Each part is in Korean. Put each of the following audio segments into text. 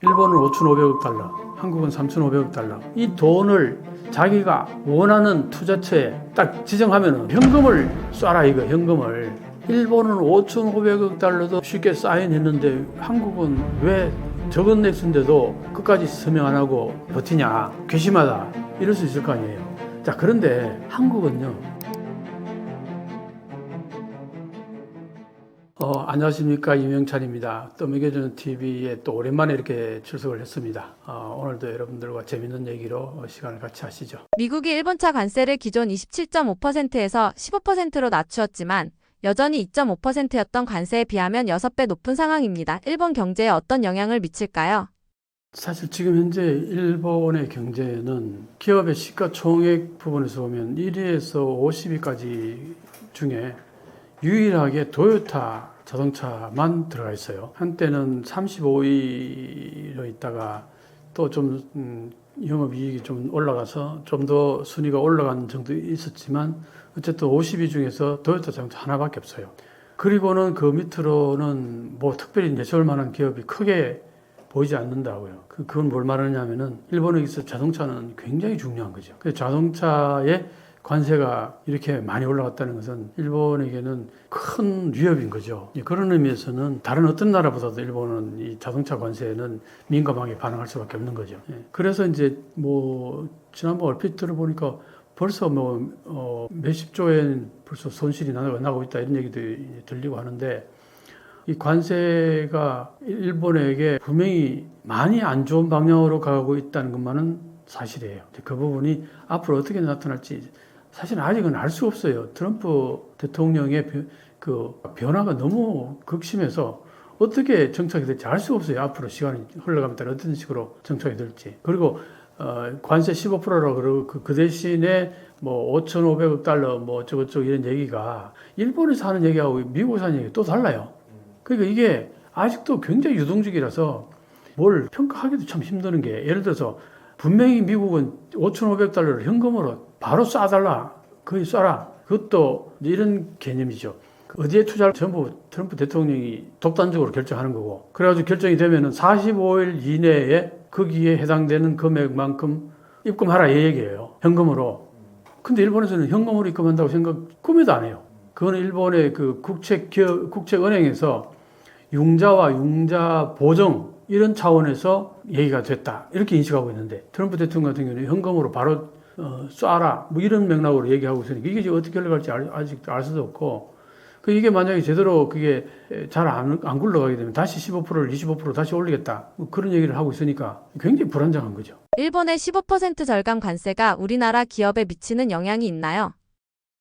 일본은 5,500억 달러, 한국은 3,500억 달러. 이 돈을 자기가 원하는 투자처에 딱 지정하면 현금을 쏴라 이거, 현금을. 일본은 5,500억 달러도 쉽게 사인했는데 한국은 왜 적은 액수인데도 끝까지 서명 안 하고 버티냐. 괘씸하다. 이럴 수 있을 거 아니에요. 자, 그런데 한국은요. 안녕하십니까, 유명찬입니다. 또 매겨주는 TV에 또 오랜만에 이렇게 출석을 했습니다. 오늘도 여러분들과 재밌는 얘기로 시간을 같이 하시죠. 미국이 일본차 관세를 기존 27.5%에서 15%로 낮추었지만 여전히 2.5%였던 관세에 비하면 6배 높은 상황입니다. 일본 경제에 어떤 영향을 미칠까요? 사실 지금 현재 일본의 경제는 기업의 시가총액 부분에서 보면 1위에서 50위까지 중에 유일하게 토요타 자동차만 들어가 있어요. 한때는 35위로 있다가 또 좀 영업이익이 좀 올라가서 좀 더 순위가 올라간 정도 있었지만 어쨌든 50위 중에서 토요타 자동차 하나밖에 없어요. 그리고는 그 밑으로는 뭐 특별히 내세울 만한 기업이 크게 보이지 않는다고요. 그건 뭘 말하냐면은 일본에 있어 자동차는 굉장히 중요한 거죠. 그 자동차의 관세가 이렇게 많이 올라갔다는 것은 일본에게는 큰 위협인 거죠. 그런 의미에서는 다른 어떤 나라보다도 일본은 이 자동차 관세에는 민감하게 반응할 수밖에 없는 거죠. 그래서 이제 뭐 지난번 얼핏 들어보니까 벌써 몇십 조엔 벌써 손실이 나고 있다 이런 얘기도 들리고 하는데 이 관세가 일본에게 분명히 많이 안 좋은 방향으로 가고 있다는 것만은 사실이에요. 그 부분이 앞으로 어떻게 나타날지 사실 아직은 알 수 없어요. 트럼프 대통령의 그 변화가 너무 극심해서 어떻게 정착이 될지 알 수 없어요. 앞으로 시간이 흘러가면 따라 어떤 식으로 정착이 될지. 그리고 관세 15%라고 그러고 그 대신에 뭐 5,500억 달러 뭐 어쩌고저쩌고 이런 얘기가 일본에서 하는 얘기하고 미국에서 하는 얘기가 또 달라요. 그러니까 이게 아직도 굉장히 유동적이라서 뭘 평가하기도 참 힘드는 게 예를 들어서 분명히 미국은 5,500달러를 현금으로 바로 쏴달라. 거의 쏴라. 그것도 이런 개념이죠. 어디에 투자를 전부 트럼프 대통령이 독단적으로 결정하는 거고 그래가지고 결정이 되면은 45일 이내에 거기에 해당되는 금액만큼 입금하라 이 얘기예요. 현금으로. 근데 일본에서는 현금으로 입금한다고 생각 꿈에도 안 해요. 그건 일본의 그 국책은행에서 융자와 융자 보정 이런 차원에서 얘기가 됐다. 이렇게 인식하고 있는데 트럼프 대통령 같은 경우는 현금으로 바로 쏴라. 뭐 이런 맥락으로 얘기하고 있으니까 이게 지금 어떻게 흘러갈지 아직 알 수도 없고 이게 만약에 제대로 그게 잘 안 굴러가게 되면 다시 15%를 25% 다시 올리겠다. 뭐 그런 얘기를 하고 있으니까 굉장히 불안정한 거죠. 일본의 15% 절감 관세가 우리나라 기업에 미치는 영향이 있나요?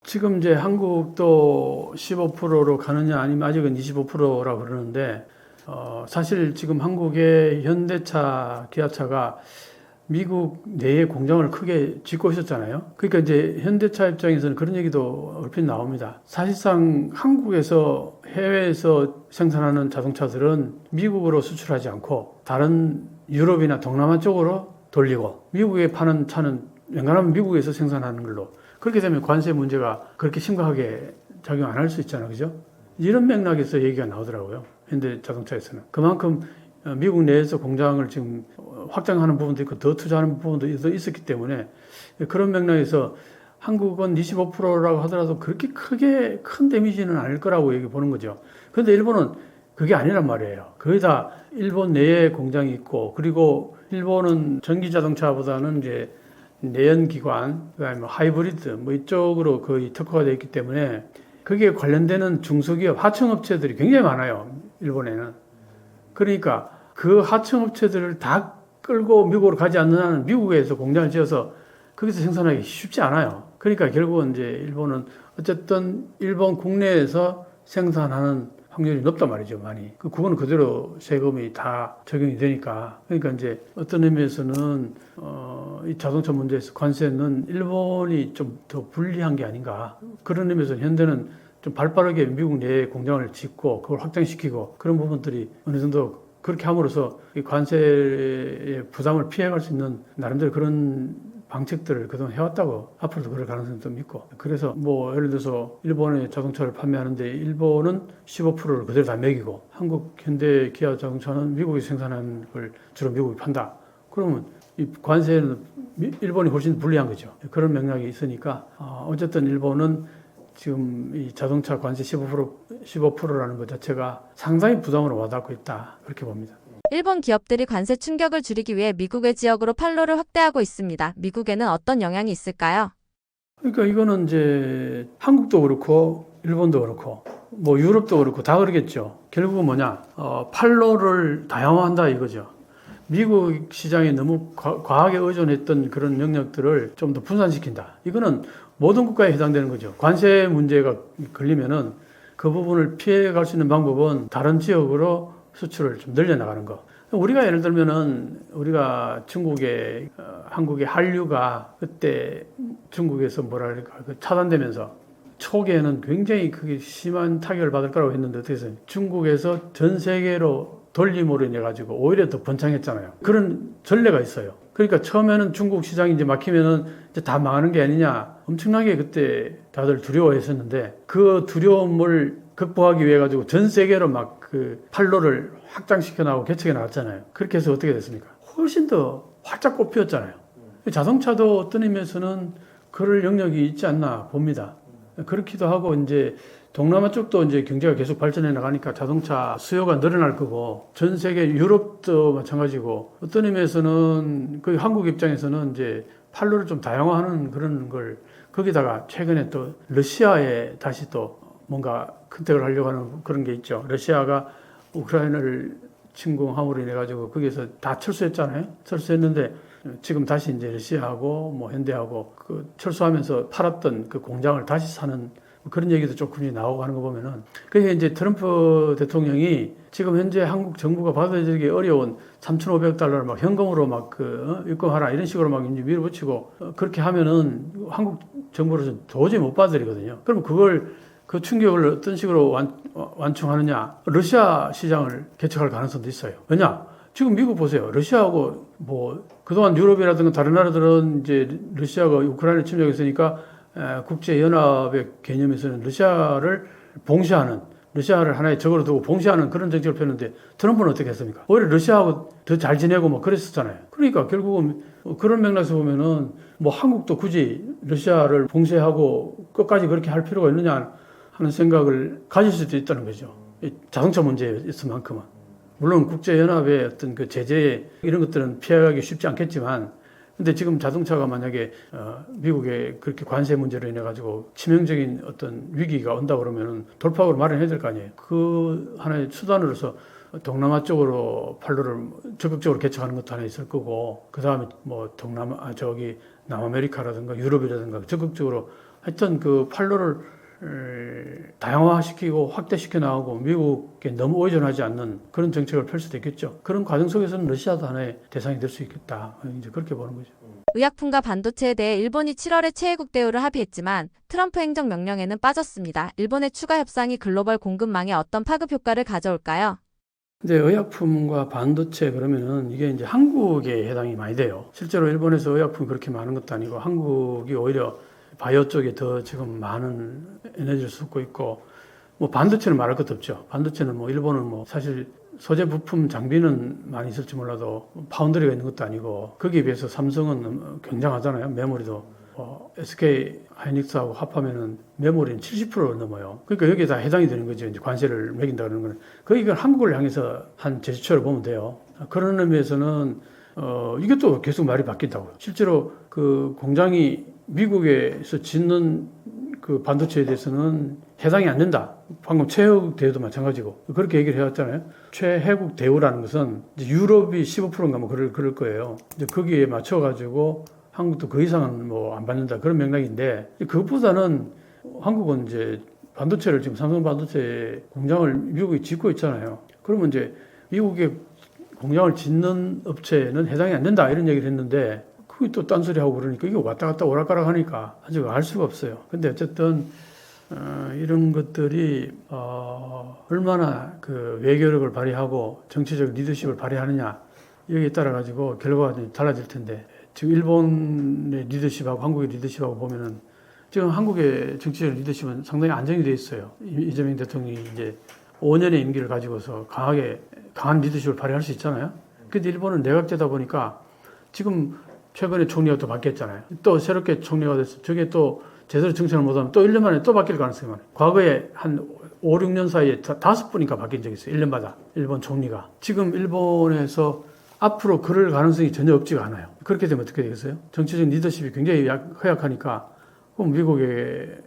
지금 이제 한국도 15%로 가느냐 아니면 아직은 25%라고 그러는데 사실 지금 한국의 현대차, 기아차가 미국 내에 공장을 크게 짓고 있었잖아요. 그러니까 이제 현대차 입장에서는 그런 얘기도 얼핏 나옵니다. 사실상 한국에서 해외에서 생산하는 자동차들은 미국으로 수출하지 않고 다른 유럽이나 동남아 쪽으로 돌리고 미국에 파는 차는 웬간하면 미국에서 생산하는 걸로 그렇게 되면 관세 문제가 그렇게 심각하게 작용 안 할 수 있잖아요. 그죠? 이런 맥락에서 얘기가 나오더라고요. 현대 자동차에서는. 그만큼 미국 내에서 공장을 지금 확장하는 부분도 있고 더 투자하는 부분도 있었기 때문에 그런 맥락에서 한국은 25%라고 하더라도 그렇게 크게 큰 데미지는 아닐 거라고 얘기 보는 거죠. 그런데 일본은 그게 아니란 말이에요. 거의 다 일본 내에 공장이 있고 그리고 일본은 전기 자동차보다는 이제 내연기관, 그다음에 하이브리드 뭐 이쪽으로 거의 특화가 되어 있기 때문에 거기에 관련되는 중소기업, 하청업체들이 굉장히 많아요. 일본에는. 그러니까 그 하청업체들을 다 끌고 미국으로 가지 않는 한은 미국에서 공장을 지어서 거기서 생산하기 쉽지 않아요. 그러니까 결국은 이제 일본은 어쨌든 일본 국내에서 생산하는 확률이 높단 말이죠, 많이. 그거는 그대로 세금이 다 적용이 되니까. 그러니까 이제 어떤 의미에서는, 이 자동차 문제에서 관세는 일본이 좀 더 불리한 게 아닌가. 그런 의미에서 현대는 좀 발빠르게 미국 내에 공장을 짓고 그걸 확장시키고 그런 부분들이 어느 정도 그렇게 함으로써 이 관세의 부담을 피해갈 수 있는 나름대로 그런 방책들을 그동안 해왔다고 앞으로도 그럴 가능성이 좀 있고 그래서 뭐 예를 들어서 일본의 자동차를 판매하는데 일본은 15%를 그대로 다 매기고 한국 현대 기아 자동차는 미국이 생산하는 걸 주로 미국이 판다. 그러면 이 관세는 일본이 훨씬 불리한 거죠. 그런 맥락이 있으니까 어쨌든 일본은 지금 이 자동차 관세 15%라는 것 자체가 상당히 부담으로 와닿고 있다. 그렇게 봅니다. 일본 기업들이 관세 충격을 줄이기 위해 미국의 지역으로 판로를 확대하고 있습니다. 미국에는 어떤 영향이 있을까요? 그러니까 이거는 이제 한국도 그렇고 일본도 그렇고 뭐 유럽도 그렇고 다 그러겠죠. 결국은 뭐냐? 판로를 다양화한다 이거죠. 미국 시장에 너무 과하게 의존했던 그런 영역들을 좀 더 분산시킨다. 이거는 모든 국가에 해당되는 거죠. 관세 문제가 걸리면은 그 부분을 피해갈 수 있는 방법은 다른 지역으로 수출을 좀 늘려나가는 거. 우리가 예를 들면은 우리가 중국에 한국의 한류가 그때 중국에서 뭐랄까 차단되면서 초기에는 굉장히 그게 심한 타격을 받을 거라고 했는데 어떻게 해서 중국에서 전 세계로 돌림으로 인해 가지고 오히려 더 번창했잖아요. 그런 전례가 있어요. 그러니까 처음에는 중국 시장이 이제 막히면은 이제 다 망하는 게 아니냐 엄청나게 그때 다들 두려워했었는데 그 두려움을 극복하기 위해 가지고 전 세계로 막 그 판로를 확장시켜 나가고 개척해 나갔잖아요. 그렇게 해서 어떻게 됐습니까? 훨씬 더 활짝 꽃피었잖아요. 자동차도 어떤 의미에서는 그럴 영역이 있지 않나 봅니다. 그렇기도 하고 이제 동남아 쪽도 이제 경제가 계속 발전해 나가니까 자동차 수요가 늘어날 거고 전 세계 유럽도 마찬가지고 어떤 의미에서는 그 한국 입장에서는 이제 판로를 좀 다양화하는 그런 걸 거기다가 최근에 또 러시아에 다시 또 뭔가 컨택을 하려고 하는 그런 게 있죠. 러시아가 우크라이나를 침공함으로 인해 가지고 거기에서 다 철수했잖아요. 철수했는데 지금 다시 이제 러시아하고 뭐 현대하고 그 철수하면서 팔았던 그 공장을 다시 사는 그런 얘기도 조금 나오고 하는 거 보면은 그게 이제 트럼프 대통령이 지금 현재 한국 정부가 받아들이기 어려운 3,500 달러를 막 현금으로 막 입금하라 이런 식으로 막 이제 밀어붙이고 그렇게 하면은 한국 정부로서 도저히 못 받아들이거든요. 그럼 그걸 그 충격을 어떤 식으로 완충하느냐? 러시아 시장을 개척할 가능성도 있어요. 왜냐? 지금 미국 보세요. 러시아하고 뭐 그동안 유럽이라든가 다른 나라들은 이제 러시아가 우크라이나 침략했으니까 국제연합의 개념에서는 러시아를 봉쇄하는 러시아를 하나의 적으로 두고 봉쇄하는 그런 정책을 폈는데 트럼프는 어떻게 했습니까? 오히려 러시아하고 더 잘 지내고 뭐 그랬었잖아요. 그러니까 결국은 그런 맥락에서 보면은 뭐 한국도 굳이 러시아를 봉쇄하고 끝까지 그렇게 할 필요가 있느냐 하는 생각을 가질 수도 있다는 거죠. 자동차 문제였만큼은. 물론 국제연합의 어떤 그 제재 이런 것들은 피하기 쉽지 않겠지만 근데 지금 자동차가 만약에 미국의 그렇게 관세 문제로 인해 가지고 치명적인 어떤 위기가 온다 그러면은 돌파구를 마련해야 될 거 아니에요. 그 하나의 수단으로서 동남아 쪽으로 판로를 적극적으로 개척하는 것도 하나 있을 거고 그 다음에 뭐 동남아 남아메리카라든가 유럽이라든가 적극적으로 하여튼 그 판로를 다양화시키고 확대시켜 나가고 미국에 너무 의존하지 않는 그런 정책을 펼 수도 있겠죠. 그런 과정 속에서는 러시아도 하나의 대상이 될 수 있겠다. 이제 그렇게 보는 거죠. 의약품과 반도체에 대해 일본이 7월에 최애국 대우를 합의했지만 트럼프 행정명령에는 빠졌습니다. 일본의 추가 협상이 글로벌 공급망에 어떤 파급 효과를 가져올까요? 근데 의약품과 반도체 그러면은 이게 이제 한국에 해당이 많이 돼요. 실제로 일본에서 의약품이 그렇게 많은 것도 아니고 한국이 오히려 바이오 쪽에 더 지금 많은 에너지를 쏟고 있고, 뭐 반도체는 말할 것도 없죠. 반도체는 뭐 일본은 뭐 사실 소재 부품 장비는 많이 있을지 몰라도 파운드리가 있는 것도 아니고 거기에 비해서 삼성은 굉장하잖아요. 메모리도 SK 하이닉스하고 합하면은 메모리는 70% 넘어요. 그러니까 여기에 다 해당이 되는 거죠. 이제 관세를 매긴다 그러는 거는 거기가 한국을 향해서 한 제스처를 보면 돼요. 그런 의미에서는 이게 또 계속 말이 바뀐다고요. 실제로 그 공장이 미국에서 짓는 그 반도체에 대해서는 해당이 안 된다. 방금 최혜국 대우도 마찬가지고 그렇게 얘기를 해왔잖아요. 최혜국 대우라는 것은 이제 유럽이 15%인가 뭐 그럴 거예요. 이제 거기에 맞춰가지고 한국도 그 이상은 뭐 안 받는다 그런 맥락인데 그것보다는 한국은 이제 반도체를 지금 삼성 반도체 공장을 미국이 짓고 있잖아요. 그러면 이제 미국의 공장을 짓는 업체는 해당이 안 된다 이런 얘기를 했는데 그게 또 딴소리 하고 그러니까 이게 왔다 갔다 오락가락 하니까 아직 알 수가 없어요. 근데 어쨌든 이런 것들이 얼마나 그 외교력을 발휘하고 정치적 리더십을 발휘하느냐 여기에 따라 가지고 결과가 좀 달라질 텐데 지금 일본의 리더십하고 한국의 리더십하고 보면은 지금 한국의 정치적 리더십은 상당히 안정이 돼 있어요. 이재명 대통령이 이제 5년의 임기를 가지고서 강한 리더십을 발휘할 수 있잖아요. 근데 일본은 내각제다 보니까 지금 최근에 총리가 또 바뀌었잖아요. 또 새롭게 총리가 돼서 저게 또 제대로 정책을 못하면 또 1년 만에 또 바뀔 가능성이 많아요. 과거에 한 5, 6년 사이에 5번인가 바뀐 적이 있어요. 1년마다. 일본 총리가. 지금 일본에서 앞으로 그럴 가능성이 전혀 없지가 않아요. 그렇게 되면 어떻게 되겠어요? 정치적 리더십이 굉장히 허약하니까 그럼 미국의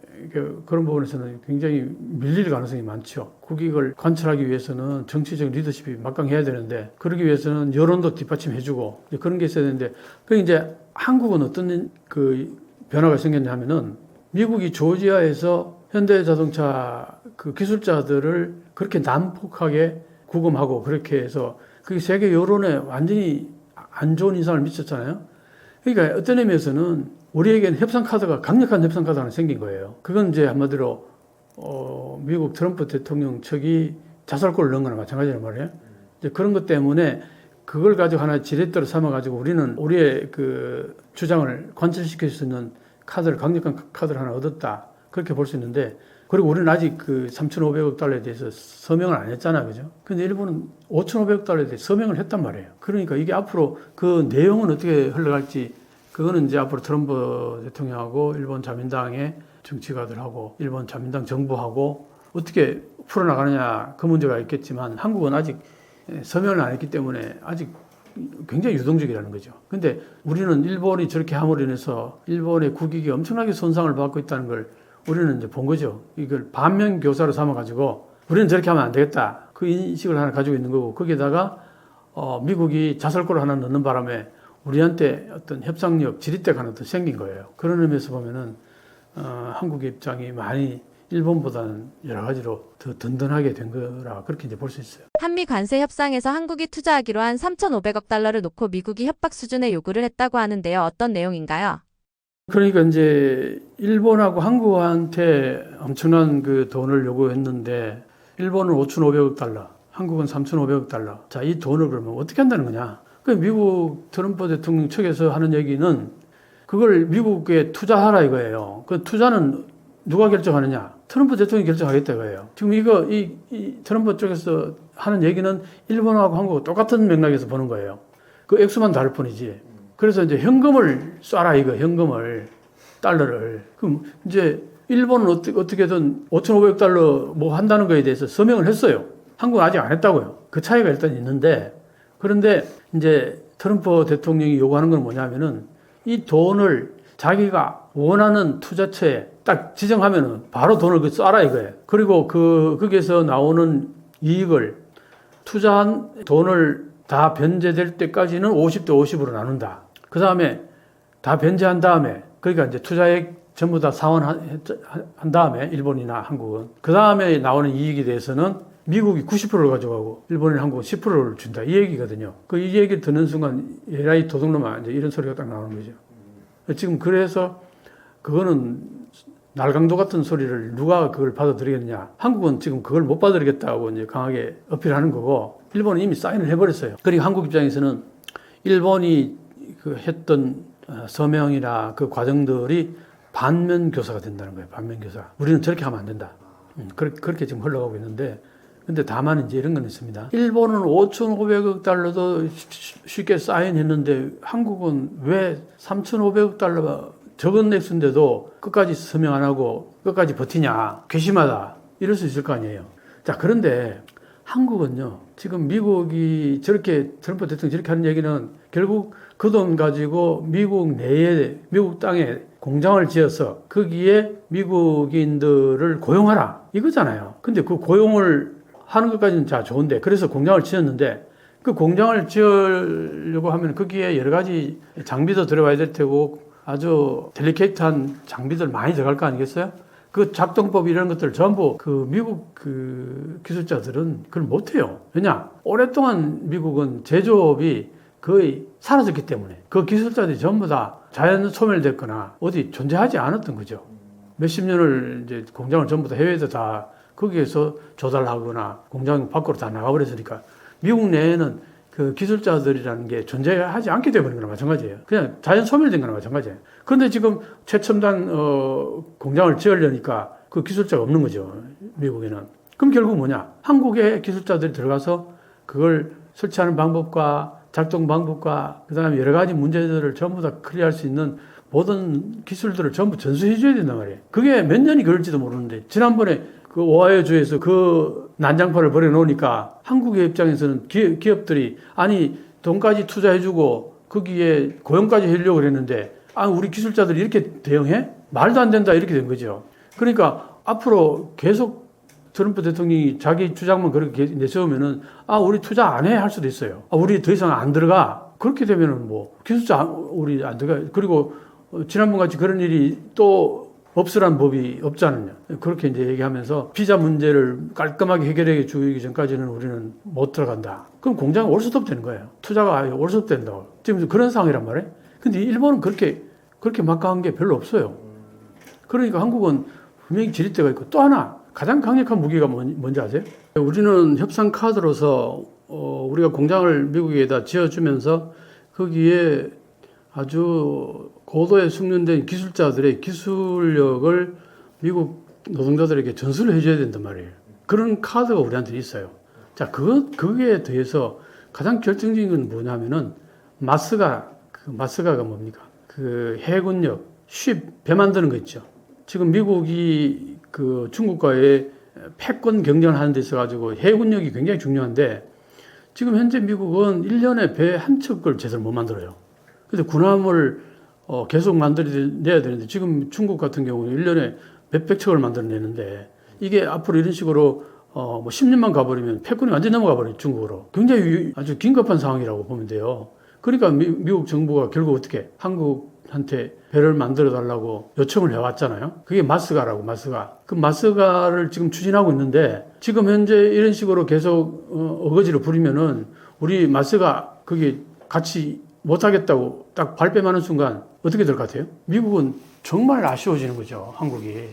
그런 부분에서는 굉장히 밀릴 가능성이 많죠. 국익을 관철하기 위해서는 정치적 리더십이 막강해야 되는데 그러기 위해서는 여론도 뒷받침해주고 그런 게 있어야 되는데 그 이제 한국은 어떤 그 변화가 생겼냐면은 미국이 조지아에서 현대자동차 그 기술자들을 그렇게 난폭하게 구금하고 그렇게 해서 그게 세계 여론에 완전히 안 좋은 인상을 미쳤잖아요. 그러니까 어떤 의미에서는 우리에게는 협상 카드가 강력한 협상 카드가 하나 생긴 거예요. 그건 이제 한마디로 미국 트럼프 대통령 측이 자살골을 넣은 거나 마찬가지란 말이에요. 이제 그런 것 때문에 그걸 가지고 하나 지렛대로 삼아가지고 우리는 우리의 그 주장을 관철시킬 수 있는 카드를 강력한 카드를 하나 얻었다. 그렇게 볼 수 있는데 그리고 우리는 아직 그 3,500억 달러에 대해서 서명을 안 했잖아요. 그죠? 근데 일본은 5,500억 달러에 대해서 서명을 했단 말이에요. 그러니까 이게 앞으로 그 내용은 어떻게 흘러갈지 그거는 이제 앞으로 트럼프 대통령하고 일본 자민당의 정치가들하고 일본 자민당 정부하고 어떻게 풀어나가느냐 그 문제가 있겠지만 한국은 아직 서명을 안 했기 때문에 아직 굉장히 유동적이라는 거죠. 근데 우리는 일본이 저렇게 함으로 인해서 일본의 국익이 엄청나게 손상을 받고 있다는 걸 우리는 이제 본 거죠. 이걸 반면 교사로 삼아가지고 우리는 저렇게 하면 안 되겠다. 그 인식을 하나 가지고 있는 거고 거기에다가 미국이 자살골을 하나 넣는 바람에 우리한테 어떤 협상력, 지렛대가 하나 더 생긴 거예요. 그런 의미에서 보면은 한국의 입장이 많이 일본보다는 여러 가지로 더 든든하게 된 거라 그렇게 이제 볼 수 있어요. 한미 관세 협상에서 한국이 투자하기로 한 3,500억 달러를 놓고 미국이 협박 수준의 요구를 했다고 하는데요. 어떤 내용인가요? 그러니까 이제 일본하고 한국한테 엄청난 그 돈을 요구했는데 일본은 5,500억 달러, 한국은 3,500억 달러. 자, 이 돈을 그러면 어떻게 한다는 거냐? 그 미국 트럼프 대통령 측에서 하는 얘기는 그걸 미국에 투자하라 이거예요. 그 투자는 누가 결정하느냐? 트럼프 대통령이 결정하겠다 이거예요. 지금 이 트럼프 쪽에서 하는 얘기는 일본하고 한국하고 똑같은 맥락에서 보는 거예요. 그 액수만 다를 뿐이지. 그래서 이제 현금을 쏴라 이거, 현금을, 달러를. 그럼 이제 일본은 어떻게든 5,500 달러 뭐 한다는 거에 대해서 서명을 했어요. 한국은 아직 안 했다고요. 그 차이가 일단 있는데 그런데 이제 트럼프 대통령이 요구하는 건 뭐냐면은 이 돈을 자기가 원하는 투자처에 딱 지정하면은 바로 돈을 쏴라 이거예요. 그리고 거기에서 나오는 이익을 투자한 돈을 다 변제될 때까지는 50대 50으로 나눈다. 그 다음에 다 변제한 다음에 그러니까 이제 투자액 전부 다 상환한 다음에 일본이나 한국은 그 다음에 나오는 이익에 대해서는 미국이 90%를 가져가고 일본이나 한국은 10%를 준다. 이 얘기거든요. 이 얘기를 듣는 순간 에라이 도둑놈아 이제 이런 소리가 딱 나오는 거죠. 지금 그래서 그거는 날강도 같은 소리를 누가 그걸 받아들이겠냐. 한국은 지금 그걸 못 받아들이겠다고 이제 강하게 어필하는 거고 일본은 이미 사인을 해버렸어요. 그리고 한국 입장에서는 일본이 그 했던 서명이나 그 과정들이 반면 교사가 된다는 거예요. 반면 교사. 우리는 저렇게 하면 안 된다. 그렇게 지금 흘러가고 있는데 근데 다만 이제 이런 건 있습니다. 일본은 5,500억 달러도 쉽게 사인했는데 한국은 왜 3,500억 달러 적은 액수인데도 끝까지 서명 안 하고 끝까지 버티냐. 괘씸하다. 이럴 수 있을 거 아니에요. 자, 그런데 한국은요. 지금 미국이 저렇게 트럼프 대통령이 저렇게 하는 얘기는 결국 그 돈 가지고 미국 내에 미국 땅에 공장을 지어서 거기에 미국인들을 고용하라. 이거잖아요. 근데 그 고용을 하는 것까지는 자 좋은데 그래서 공장을 지었는데 그 공장을 지으려고 하면 거기에 여러 가지 장비도 들어가야 될 테고 아주 델리케이트한 장비들 많이 들어갈 거 아니겠어요? 그 작동법 이런 것들 전부 그 미국 그 기술자들은 그걸 못해요. 왜냐? 오랫동안 미국은 제조업이 거의 사라졌기 때문에 그 기술자들이 전부 다 자연 소멸됐거나 어디 존재하지 않았던 거죠. 몇십 년을 이제 공장을 전부 다 해외에서 다 거기에서 조달하거나 공장 밖으로 다 나가버렸으니까 미국 내에는 그 기술자들이라는 게 존재하지 않게 되버린 거나 마찬가지예요. 그냥 자연 소멸된 거나 마찬가지예요. 그런데 지금 최첨단 공장을 지으려니까 그 기술자가 없는 거죠. 미국에는. 그럼 결국 뭐냐? 한국의 기술자들이 들어가서 그걸 설치하는 방법과 작동 방법과 그다음에 여러 가지 문제들을 전부 다 클리어할 수 있는 모든 기술들을 전부 전수해 줘야 된단 말이에요. 그게 몇 년이 걸릴지도 모르는데 지난번에 그 오하이오주에서 그 난장판을 벌여놓으니까 한국의 입장에서는 기업들이 아니 돈까지 투자해주고 거기에 고용까지 하려고 그랬는데 아 우리 기술자들이 이렇게 대응해? 말도 안 된다 이렇게 된 거죠. 그러니까 앞으로 계속 트럼프 대통령이 자기 주장만 그렇게 내세우면은 아 우리 투자 안 해 할 수도 있어요. 아 우리 더 이상 안 들어가. 그렇게 되면은 뭐 기술자 우리 안 들어가. 그리고 지난번 같이 그런 일이 또 없으란 법이 없잖아요. 그렇게 이제 얘기하면서 비자 문제를 깔끔하게 해결해 주기 전까지는 우리는 못 들어간다. 그럼 공장 올수업 되는 거예요. 투자가 아예 올수업 된다고. 지금 그런 상황이란 말이에요. 근데 일본은 그렇게 막강한 게 별로 없어요. 그러니까 한국은 분명히 지렛대가 있고 또 하나 가장 강력한 무기가 뭔지 아세요? 우리는 협상 카드로서 우리가 공장을 미국에다 지어주면서 거기에 아주 고도에 숙련된 기술자들의 기술력을 미국 노동자들에게 전수를 해줘야 된단 말이에요. 그런 카드가 우리한테 있어요. 자, 그거에 대해서 가장 결정적인 건 뭐냐면은 마스가가 뭡니까? 그 해군력, 배 만드는 거 있죠. 지금 미국이 그 중국과의 패권 경쟁을 하는 데 있어가지고 해군력이 굉장히 중요한데 지금 현재 미국은 1년에 배 한 척을 제대로 못 만들어요. 그래서 군함을 계속 만들어내야 되는데 지금 중국 같은 경우는 1년에 몇백 척을 만들어내는데 이게 앞으로 이런 식으로 뭐 10년만 가버리면 패권이 완전히 넘어가 버려요. 중국으로. 굉장히 아주 긴급한 상황이라고 보면 돼요. 그러니까 미국 정부가 결국 어떻게 한국한테 배를 만들어 달라고 요청을 해왔잖아요. 그게 마스가라고 마스가. 그 마스가를 지금 추진하고 있는데 지금 현재 이런 식으로 계속 어거지를 부리면은 우리 마스가 거기 같이 못하겠다고 딱 발뺌하는 순간 어떻게 될 것 같아요? 미국은 정말 아쉬워지는 거죠. 한국이.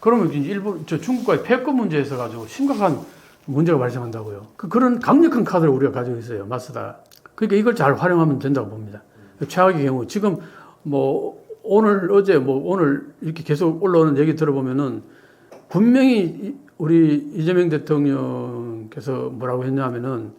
그러면 이제 중국과의 패권 문제에서 가지고 심각한 문제가 발생한다고요. 그런 강력한 카드를 우리가 가지고 있어요. 마스다. 그러니까 이걸 잘 활용하면 된다고 봅니다. 최악의 경우 지금 뭐 오늘 이렇게 계속 올라오는 얘기 들어보면은 분명히 우리 이재명 대통령께서 뭐라고 했냐면은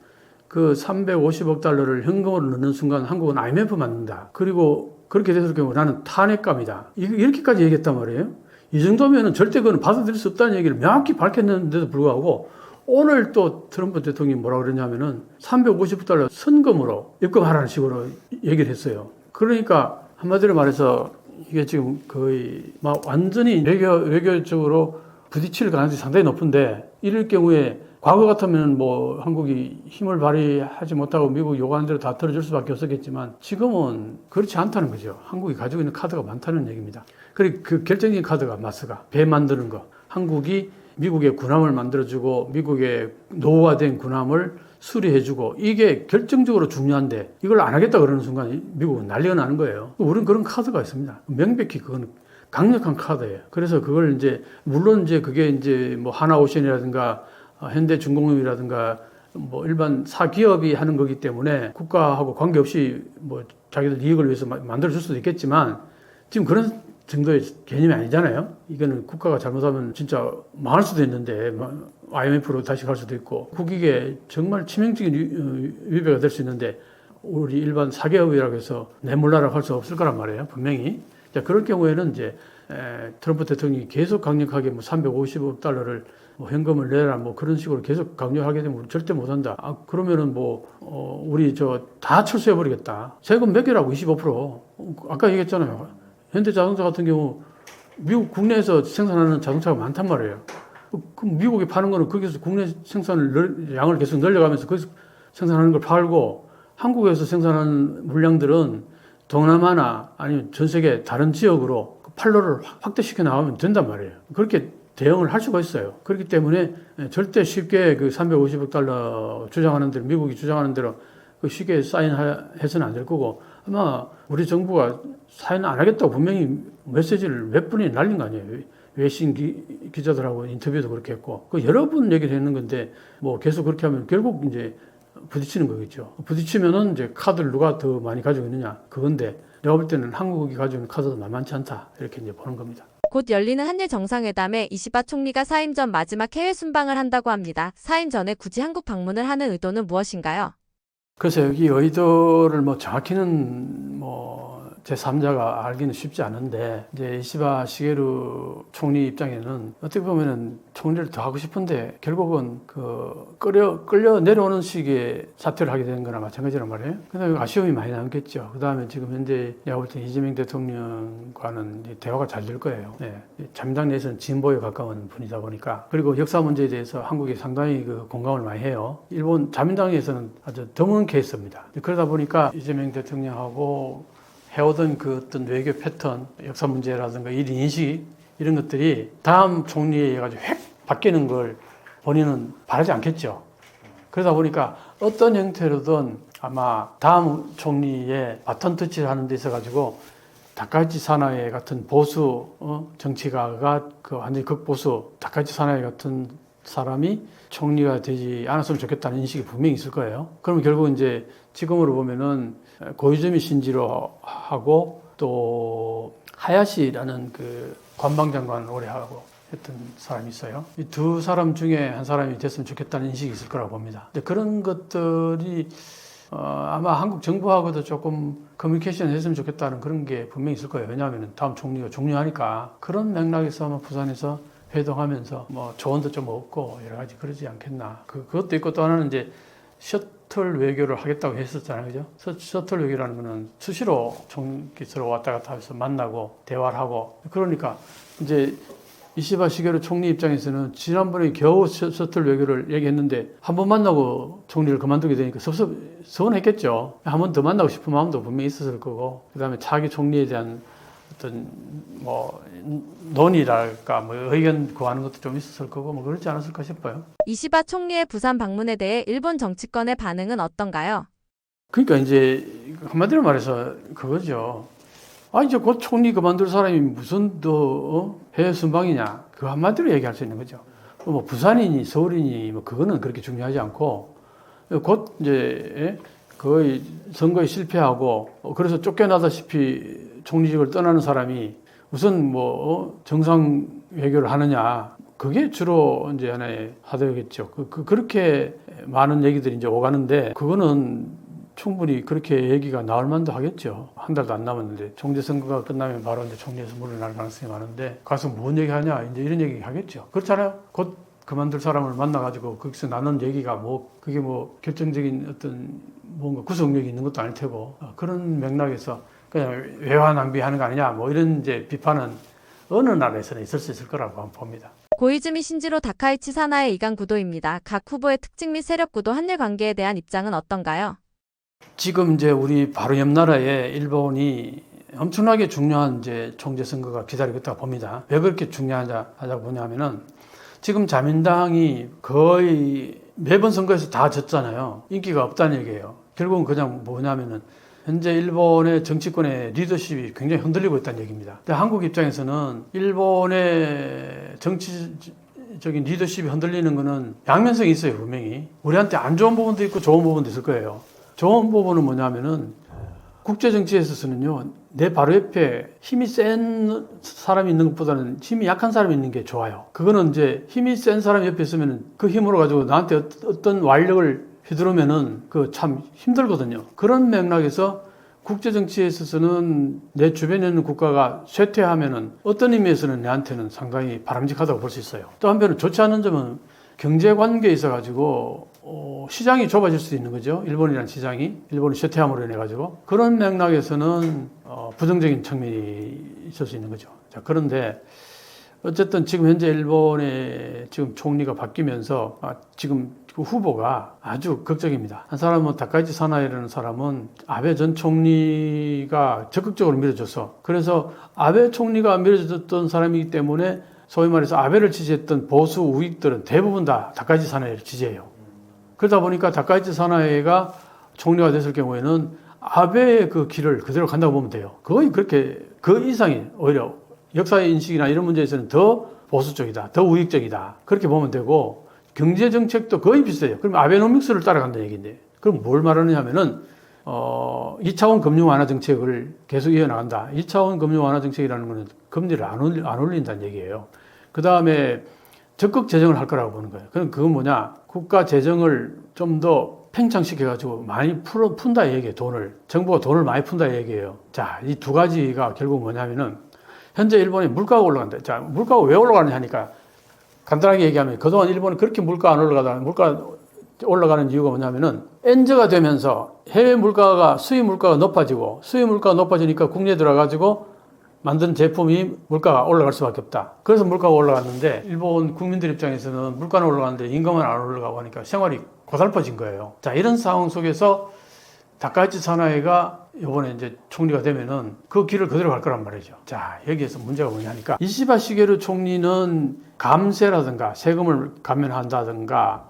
그 350억 달러를 현금으로 넣는 순간 한국은 IMF 맞는다. 그리고 그렇게 됐을 경우 나는 탄핵감이다. 이렇게까지 얘기했단 말이에요. 이 정도면은 절대 그건 받아들일 수 없다는 얘기를 명확히 밝혔는데도 불구하고 오늘 또 트럼프 대통령이 뭐라고 그러냐면은 350억 달러 선금으로 입금하라는 식으로 얘기를 했어요. 그러니까 한마디로 말해서 이게 지금 거의 막 완전히 외교적으로 부딪힐 가능성이 상당히 높은데 이럴 경우에 과거 같으면 뭐 한국이 힘을 발휘하지 못하고 미국 요구하는 대로 다 들어줄 수밖에 없었겠지만 지금은 그렇지 않다는 거죠. 한국이 가지고 있는 카드가 많다는 얘기입니다. 그리고 그 결정적인 카드가 마스가 배 만드는 거. 한국이 미국의 군함을 만들어주고 미국의 노후화된 군함을 수리해주고 이게 결정적으로 중요한데 이걸 안 하겠다 그러는 순간 미국은 난리가 나는 거예요. 우리는 그런 카드가 있습니다. 명백히 그건 강력한 카드예요. 그래서 그걸 이제 물론 이제 그게 이제 뭐 하나오션이라든가 현대중공업이라든가 뭐 일반 사기업이 하는 거기 때문에 국가하고 관계없이 뭐 자기들 이익을 위해서 만들어줄 수도 있겠지만 지금 그런 정도의 개념이 아니잖아요. 이거는 국가가 잘못하면 진짜 망할 수도 있는데 IMF로 다시 갈 수도 있고 국익에 정말 치명적인 위배가 될 수 있는데 우리 일반 사기업이라고 해서 내몰라라고 할 수 없을 거란 말이에요. 분명히. 자, 그럴 경우에는 이제 트럼프 대통령이 계속 강력하게 뭐 350억 달러를 뭐 현금을 내라 뭐 그런 식으로 계속 강요하게 되면 우리 절대 못한다. 아, 그러면은 우리 다 철수해버리겠다. 세금 몇 개라고 25%. 아까 얘기했잖아요. 현대자동차 같은 경우 미국 국내에서 생산하는 자동차가 많단 말이에요. 그럼 미국에 파는 거는 거기서 국내 생산을 양을 계속 늘려가면서 거기서 생산하는 걸 팔고 한국에서 생산하는 물량들은 동남아나 아니면 전 세계 다른 지역으로 판로를 확대시켜 나가면 된단 말이에요. 그렇게 대응을 할 수가 있어요. 그렇기 때문에 절대 쉽게 그 350억 달러 주장하는 대로 미국이 주장하는 대로 쉽게 사인해서는 안 될 거고 아마 우리 정부가 사인 안 하겠다고 분명히 메시지를 몇 분이 날린 거 아니에요. 외신 기자들하고 인터뷰도 그렇게 했고 여러 번 얘기를 했는 건데 뭐 계속 그렇게 하면 결국 이제 부딪히는 거겠죠. 부딪히면은 이제 카드를 누가 더 많이 가지고 있느냐 그건데 내가 볼 때는 한국이 가지고 있는 카드도 만만치 않다 이렇게 이제 보는 겁니다. 곧 열리는 한일 정상회담에 이시바 총리가 사임 전 마지막 해외 순방을 한다고 합니다. 사임 전에 굳이 한국 방문을 하는 의도는 무엇인가요? 그래서 여기 의도를 뭐 정확히는 제3자가 알기는 쉽지 않은데 이제 이시바 시게루 총리 입장에는 어떻게 보면은 총리를 더 하고 싶은데 결국은 끌려 내려오는 식의 사퇴를 하게 되는 거나 마찬가지란 말이에요. 근데 아쉬움이 많이 남겠죠. 그 다음에 지금 현재 내가 볼 때 이재명 대통령과는 대화가 잘 될 거예요. 네. 자민당 내에서는 진보에 가까운 분이다 보니까 그리고 역사 문제에 대해서 한국이 상당히 공감을 많이 해요. 일본 자민당에서는 아주 드문 케이스입니다. 그러다 보니까 이재명 대통령하고 해오던 그 어떤 외교 패턴, 역사 문제라든가 일 인식 이런 것들이 다음 총리에 의해 가지고 획 바뀌는 걸 본인은 바라지 않겠죠. 그러다 보니까 어떤 형태로든 아마 다음 총리의 바톤 터치를 하는 데 있어 가지고 다카이치 사나이 같은 보수 정치가가 완전히 극보수 다카이치 사나이 같은 사람이 총리가 되지 않았으면 좋겠다는 인식이 분명히 있을 거예요. 그러면 결국 이제 지금으로 보면은 고이즈미 신지로 하고 또 하야시라는 그 관방장관 오래 하고 했던 사람이 있어요. 이 두 사람 중에 한 사람이 됐으면 좋겠다는 인식이 있을 거라고 봅니다. 근데 그런 것들이 아마 한국 정부하고도 조금 커뮤니케이션 했으면 좋겠다는 그런 게 분명히 있을 거예요. 왜냐하면 다음 총리가 중요하니까 그런 맥락에서 아마 부산에서 회동하면서 뭐 조언도 좀 얻고 여러 가지 그러지 않겠나. 그것도 있고 또 하나는 이제 셔틀 외교를 하겠다고 했었잖아요. 그죠? 셔틀 외교라는 거는 수시로 총기서로 왔다 갔다 해서 만나고 대화를 하고 그러니까 이제 이시바 시게루 총리 입장에서는 지난번에 겨우 셔틀 외교를 얘기했는데 한 번 만나고 총리를 그만두게 되니까 서운했겠죠. 한 번 더 만나고 싶은 마음도 분명히 있었을 거고 그다음에 차기 총리에 대한 어떤 논의랄까 의견 구하는 것도 좀 있었을 거고 그렇지 않았을까 싶어요. 이시바 총리의 부산 방문에 대해 일본 정치권의 반응은 어떤가요? 그러니까 이제 한마디로 말해서 그거죠. 이제 곧 총리 그만둘 사람이 무슨 더 해외 순방이냐 그 한마디로 얘기할 수 있는 거죠. 뭐 부산이니 서울이니 그거는 그렇게 중요하지 않고 곧 이제 거의 선거에 실패하고 그래서 쫓겨나다시피 총리직을 떠나는 사람이 우선 정상 외교를 하느냐 그게 주로 이제 하나의 하도였겠죠. 그렇게 많은 얘기들이 이제 오가는데 그거는 충분히 그렇게 얘기가 나올 만도 하겠죠. 한 달도 안 남았는데 총재 선거가 끝나면 바로 이제 총리에서 물러날 가능성이 많은데 가서 뭔 얘기하냐 이제 이런 얘기 하겠죠. 그렇잖아요. 곧 그만둘 사람을 만나가지고 거기서 나눈 얘기가 그게 결정적인 어떤 뭔가 구속력이 있는 것도 아닐 테고 그런 맥락에서 그냥 외화 낭비하는 거 아니냐 이런 이제 비판은 어느 나라에서는 있을 수 있을 거라고 봅니다. 고이즈미 신지로 다카이치 사나의 이강 구도입니다. 각 후보의 특징 및 세력 구도 한일 관계에 대한 입장은 어떤가요? 지금 이제 우리 바로 옆 나라에 일본이 엄청나게 중요한 이제 총재 선거가 기다리고 있다고 봅니다. 왜 그렇게 중요하다고 보냐면은 지금 자민당이 거의 매번 선거에서 다 졌잖아요. 인기가 없다는 얘기예요. 결국은 그냥 뭐냐면은 현재 일본의 정치권의 리더십이 굉장히 흔들리고 있다는 얘기입니다. 근데 한국 입장에서는 일본의 정치적인 리더십이 흔들리는 거는 양면성이 있어요, 분명히. 우리한테 안 좋은 부분도 있고 좋은 부분도 있을 거예요. 좋은 부분은 뭐냐면은 국제 정치에 있어서는요, 내 바로 옆에 힘이 센 사람이 있는 것보다는 힘이 약한 사람이 있는 게 좋아요. 그거는 이제 힘이 센 사람이 옆에 있으면 그 힘으로 가지고 나한테 어떤 완력을 휘두르면은 그 참 힘들거든요. 그런 맥락에서 국제 정치에 있어서는 내 주변에 있는 국가가 쇠퇴하면은 어떤 의미에서는 내한테는 상당히 바람직하다고 볼 수 있어요. 또 한편으로 좋지 않은 점은 경제 관계에 있어 가지고 시장이 좁아질 수 있는 거죠. 일본이라는 시장이 일본이 쇠퇴함으로 인해 가지고 그런 맥락에서는 부정적인 측면이 있을 수 있는 거죠. 자, 그런데 어쨌든 지금 현재 일본의 지금 총리가 바뀌면서 지금 그 후보가 아주 극적입니다. 한 사람은 다카이치 사나이라는 사람은 아베 전 총리가 적극적으로 밀어줘서 그래서 아베 총리가 밀어줬던 사람이기 때문에 소위 말해서 아베를 지지했던 보수 우익들은 대부분 다 다카이치 사나이를 지지해요. 그러다 보니까 다카이치 사나이가 총리가 됐을 경우에는 아베의 그 길을 그대로 간다고 보면 돼요. 거의 그렇게 그 이상이 오히려 역사의 인식이나 이런 문제에서는 더 보수 쪽이다, 더 우익적이다 그렇게 보면 되고 경제 정책도 거의 비슷해요. 그럼 아베노믹스를 따라간다는 얘기인데 그럼 뭘 말하느냐 하면은 2차원 금융 완화 정책을 계속 이어나간다. 2차원 금융 완화 정책이라는 것은 금리를 안 올린다는 얘기예요. 그 다음에 적극 재정을 할 거라고 보는 거예요. 그건 뭐냐? 국가 재정을 좀 더 팽창시켜가지고 많이 푼다 얘기예요. 정부가 돈을 많이 푼다 얘기예요. 자, 이 두 가지가 결국 뭐냐면은 현재 일본이 물가가 올라간다. 자, 물가가 왜 올라가느냐 하니까 간단하게 얘기하면 그동안 일본이 그렇게 물가 안 올라가다 물가 올라가는 이유가 뭐냐면은 엔저가 되면서 해외 물가가 수입 물가가 높아지고 수입 물가가 높아지니까 국내에 들어가지고 만든 제품이 물가가 올라갈 수밖에 없다. 그래서 물가가 올라갔는데 일본 국민들 입장에서는 물가는 올라가는데 임금은 안 올라가고 하니까 생활이 고달퍼진 거예요. 자, 이런 상황 속에서 다카이치 사나이가 이번에 이제 총리가 되면은 그 길을 그대로 갈 거란 말이죠. 자, 여기에서 문제가 뭐냐니까 이시바 시게루 총리는 감세라든가 세금을 감면한다든가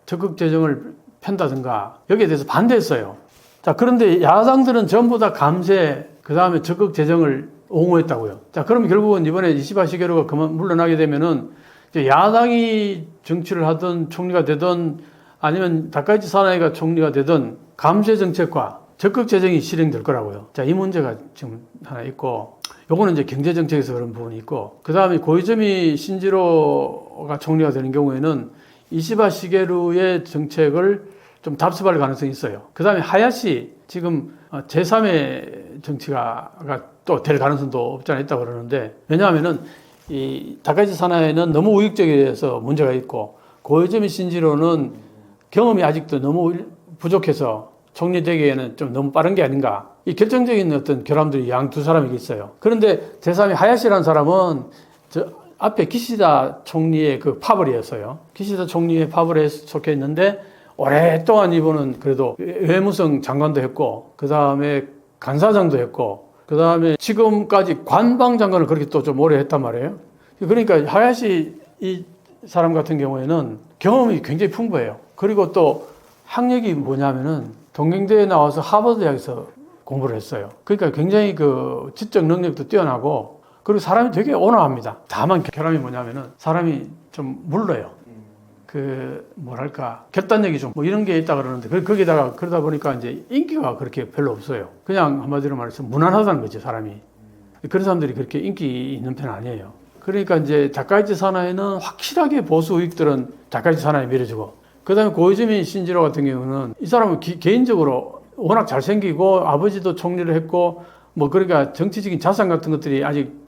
적극 재정을 편다든가 여기에 대해서 반대했어요. 자, 그런데 야당들은 전부 다 감세 그 다음에 적극 재정을 옹호했다고요. 자, 그러면 결국은 이번에 이시바 시게루가 물러나게 되면은 이제 야당이 정치를 하든 총리가 되든 아니면 다카이치 사나이가 총리가 되든 감세 정책과 적극 재정이 실행될 거라고요. 자, 이 문제가 지금 하나 있고, 요거는 이제 경제 정책에서 그런 부분이 있고, 그 다음에 고이즈미 신지로가 총리가 되는 경우에는 이시바 시게루의 정책을 좀 답습할 가능성이 있어요. 그 다음에 하야시 지금 제3의 정치가 또 될 가능성도 없지 않아 있다고 그러는데, 왜냐하면은 이 다카이치 사나이는 너무 우익적이어서 문제가 있고, 고이즈미 신지로는 경험이 아직도 너무 부족해서 총리 되기에는 좀 너무 빠른 게 아닌가. 이 결정적인 어떤 결함들이 양 두 사람에게 있어요. 그런데 제3의 하야시라는 사람은 앞에 기시다 총리의 그 파벌이었어요. 기시다 총리의 파벌에 속해 있는데 오랫동안 이분은 그래도 외무성 장관도 했고, 그 다음에 간사장도 했고, 그 다음에 지금까지 관방장관을 그렇게 또 좀 오래 했단 말이에요. 그러니까 하야시 이 사람 같은 경우에는 경험이 굉장히 풍부해요. 그리고 또 학력이 뭐냐면은 동경대에 나와서 하버드 대학에서 공부를 했어요. 그러니까 굉장히 그 지적 능력도 뛰어나고, 그리고 사람이 되게 온화합니다. 다만 결함이 뭐냐면은 사람이 좀 물러요. 뭐랄까 결단력이 좀 뭐 이런 게 있다 그러는데 거기다가 그러다 보니까 이제 인기가 그렇게 별로 없어요. 그냥 한마디로 말해서 무난하다는 거죠, 사람이. 그런 사람들이 그렇게 인기 있는 편은 아니에요. 그러니까 이제 다카이치 사나이는 확실하게 보수 우익들은 다카이치 사나이 밀어주고, 그 다음에 고이즈미 신지로 같은 경우는 이 사람은 개인적으로 워낙 잘생기고 아버지도 총리를 했고 뭐 그러니까 정치적인 자산 같은 것들이 아직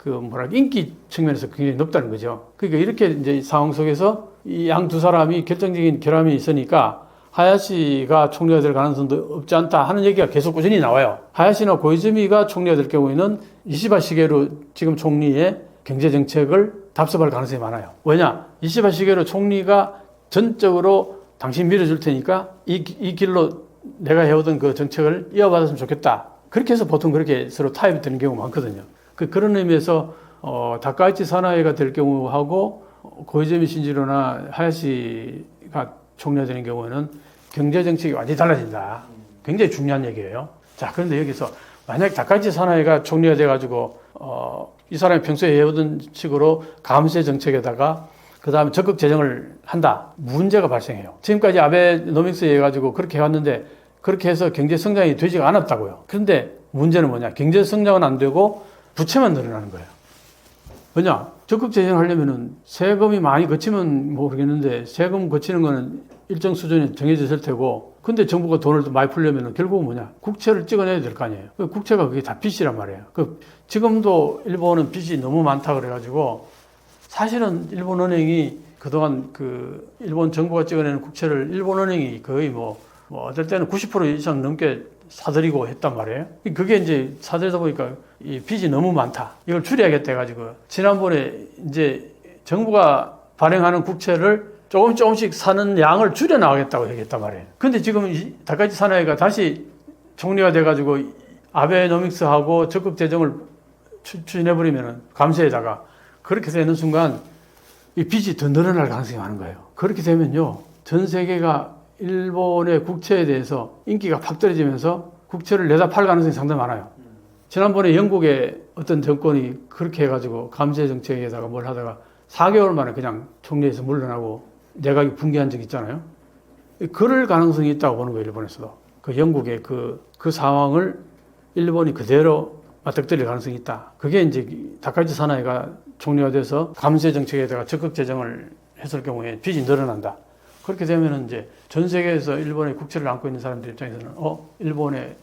인기 측면에서 굉장히 높다는 거죠. 그러니까 이렇게 이제 상황 속에서 이 양 두 사람이 결정적인 결함이 있으니까 하야시가 총리가 될 가능성도 없지 않다 하는 얘기가 계속 꾸준히 나와요. 하야시나 고이즈미가 총리가 될 경우에는 이시바 시게루 지금 총리의 경제 정책을 답습할 가능성이 많아요. 왜냐? 이시바 시게루 총리가 전적으로 당신 밀어줄 테니까 이 길로 내가 해오던 그 정책을 이어받았으면 좋겠다. 그렇게 해서 보통 그렇게 서로 타협이 되는 경우가 많거든요. 그런 의미에서 다카이치 사나이가 될 경우하고 고이즈미 신지로나 하야시가 총리가 되는 경우에는 경제 정책이 완전히 달라진다. 굉장히 중요한 얘기예요. 자, 그런데 여기서 만약 다카이치 사나이가 총리가 돼가지고 이 사람이 평소에 해오던 식으로 감세 정책에다가 그 다음에 적극 재정을 한다. 문제가 발생해요. 지금까지 아베노믹스 해가지고 그렇게 해왔는데 그렇게 해서 경제 성장이 되지가 않았다고요. 그런데 문제는 뭐냐? 경제 성장은 안 되고 부채만 늘어나는 거예요. 왜냐? 적극 재정하려면은 세금이 많이 거치면 모르겠는데 세금 거치는 거는 일정 수준이 정해져 있을 테고, 근데 정부가 돈을 많이 풀려면은 결국은 뭐냐? 국채를 찍어내야 될 거 아니에요. 국채가 그게 다 빚이란 말이에요. 지금도 일본은 빚이 너무 많다 그래가지고 사실은 일본은행이 그동안 일본 정부가 찍어내는 국채를 일본은행이 거의 어떨 때는 90% 이상 넘게 사들이고 했단 말이에요. 그게 이제 사들이다 보니까 이 빚이 너무 많다. 이걸 줄여야겠다 해가지고 지난번에 이제 정부가 발행하는 국채를 조금씩 사는 양을 줄여 나가겠다고 얘기했단 말이에요. 근데 지금 다카이치 사나이가 다시 총리가 돼가지고 아베노믹스하고 적극 재정을 추진해버리면은 감세에다가 그렇게 되는 순간 이 빚이 더 늘어날 가능성이 많은 거예요. 그렇게 되면요, 전 세계가 일본의 국채에 대해서 인기가 팍 떨어지면서 국채를 내다 팔 가능성이 상당히 많아요. 지난번에 영국의 어떤 정권이 그렇게 해가지고 감세 정책에다가 뭘 하다가 4개월 만에 그냥 총리에서 물러나고 내각이 붕괴한 적이 있잖아요. 그럴 가능성이 있다고 보는 거예요, 일본에서도. 그 영국의 그 상황을 일본이 그대로 맞닥뜨릴 가능성이 있다. 그게 이제 다카이치 사나이가 총리가 돼서 감세 정책에다가 적극 재정을 했을 경우에 빚이 늘어난다. 그렇게 되면 이제 전 세계에서 일본의 국채를 안고 있는 사람들 입장에서는 일본의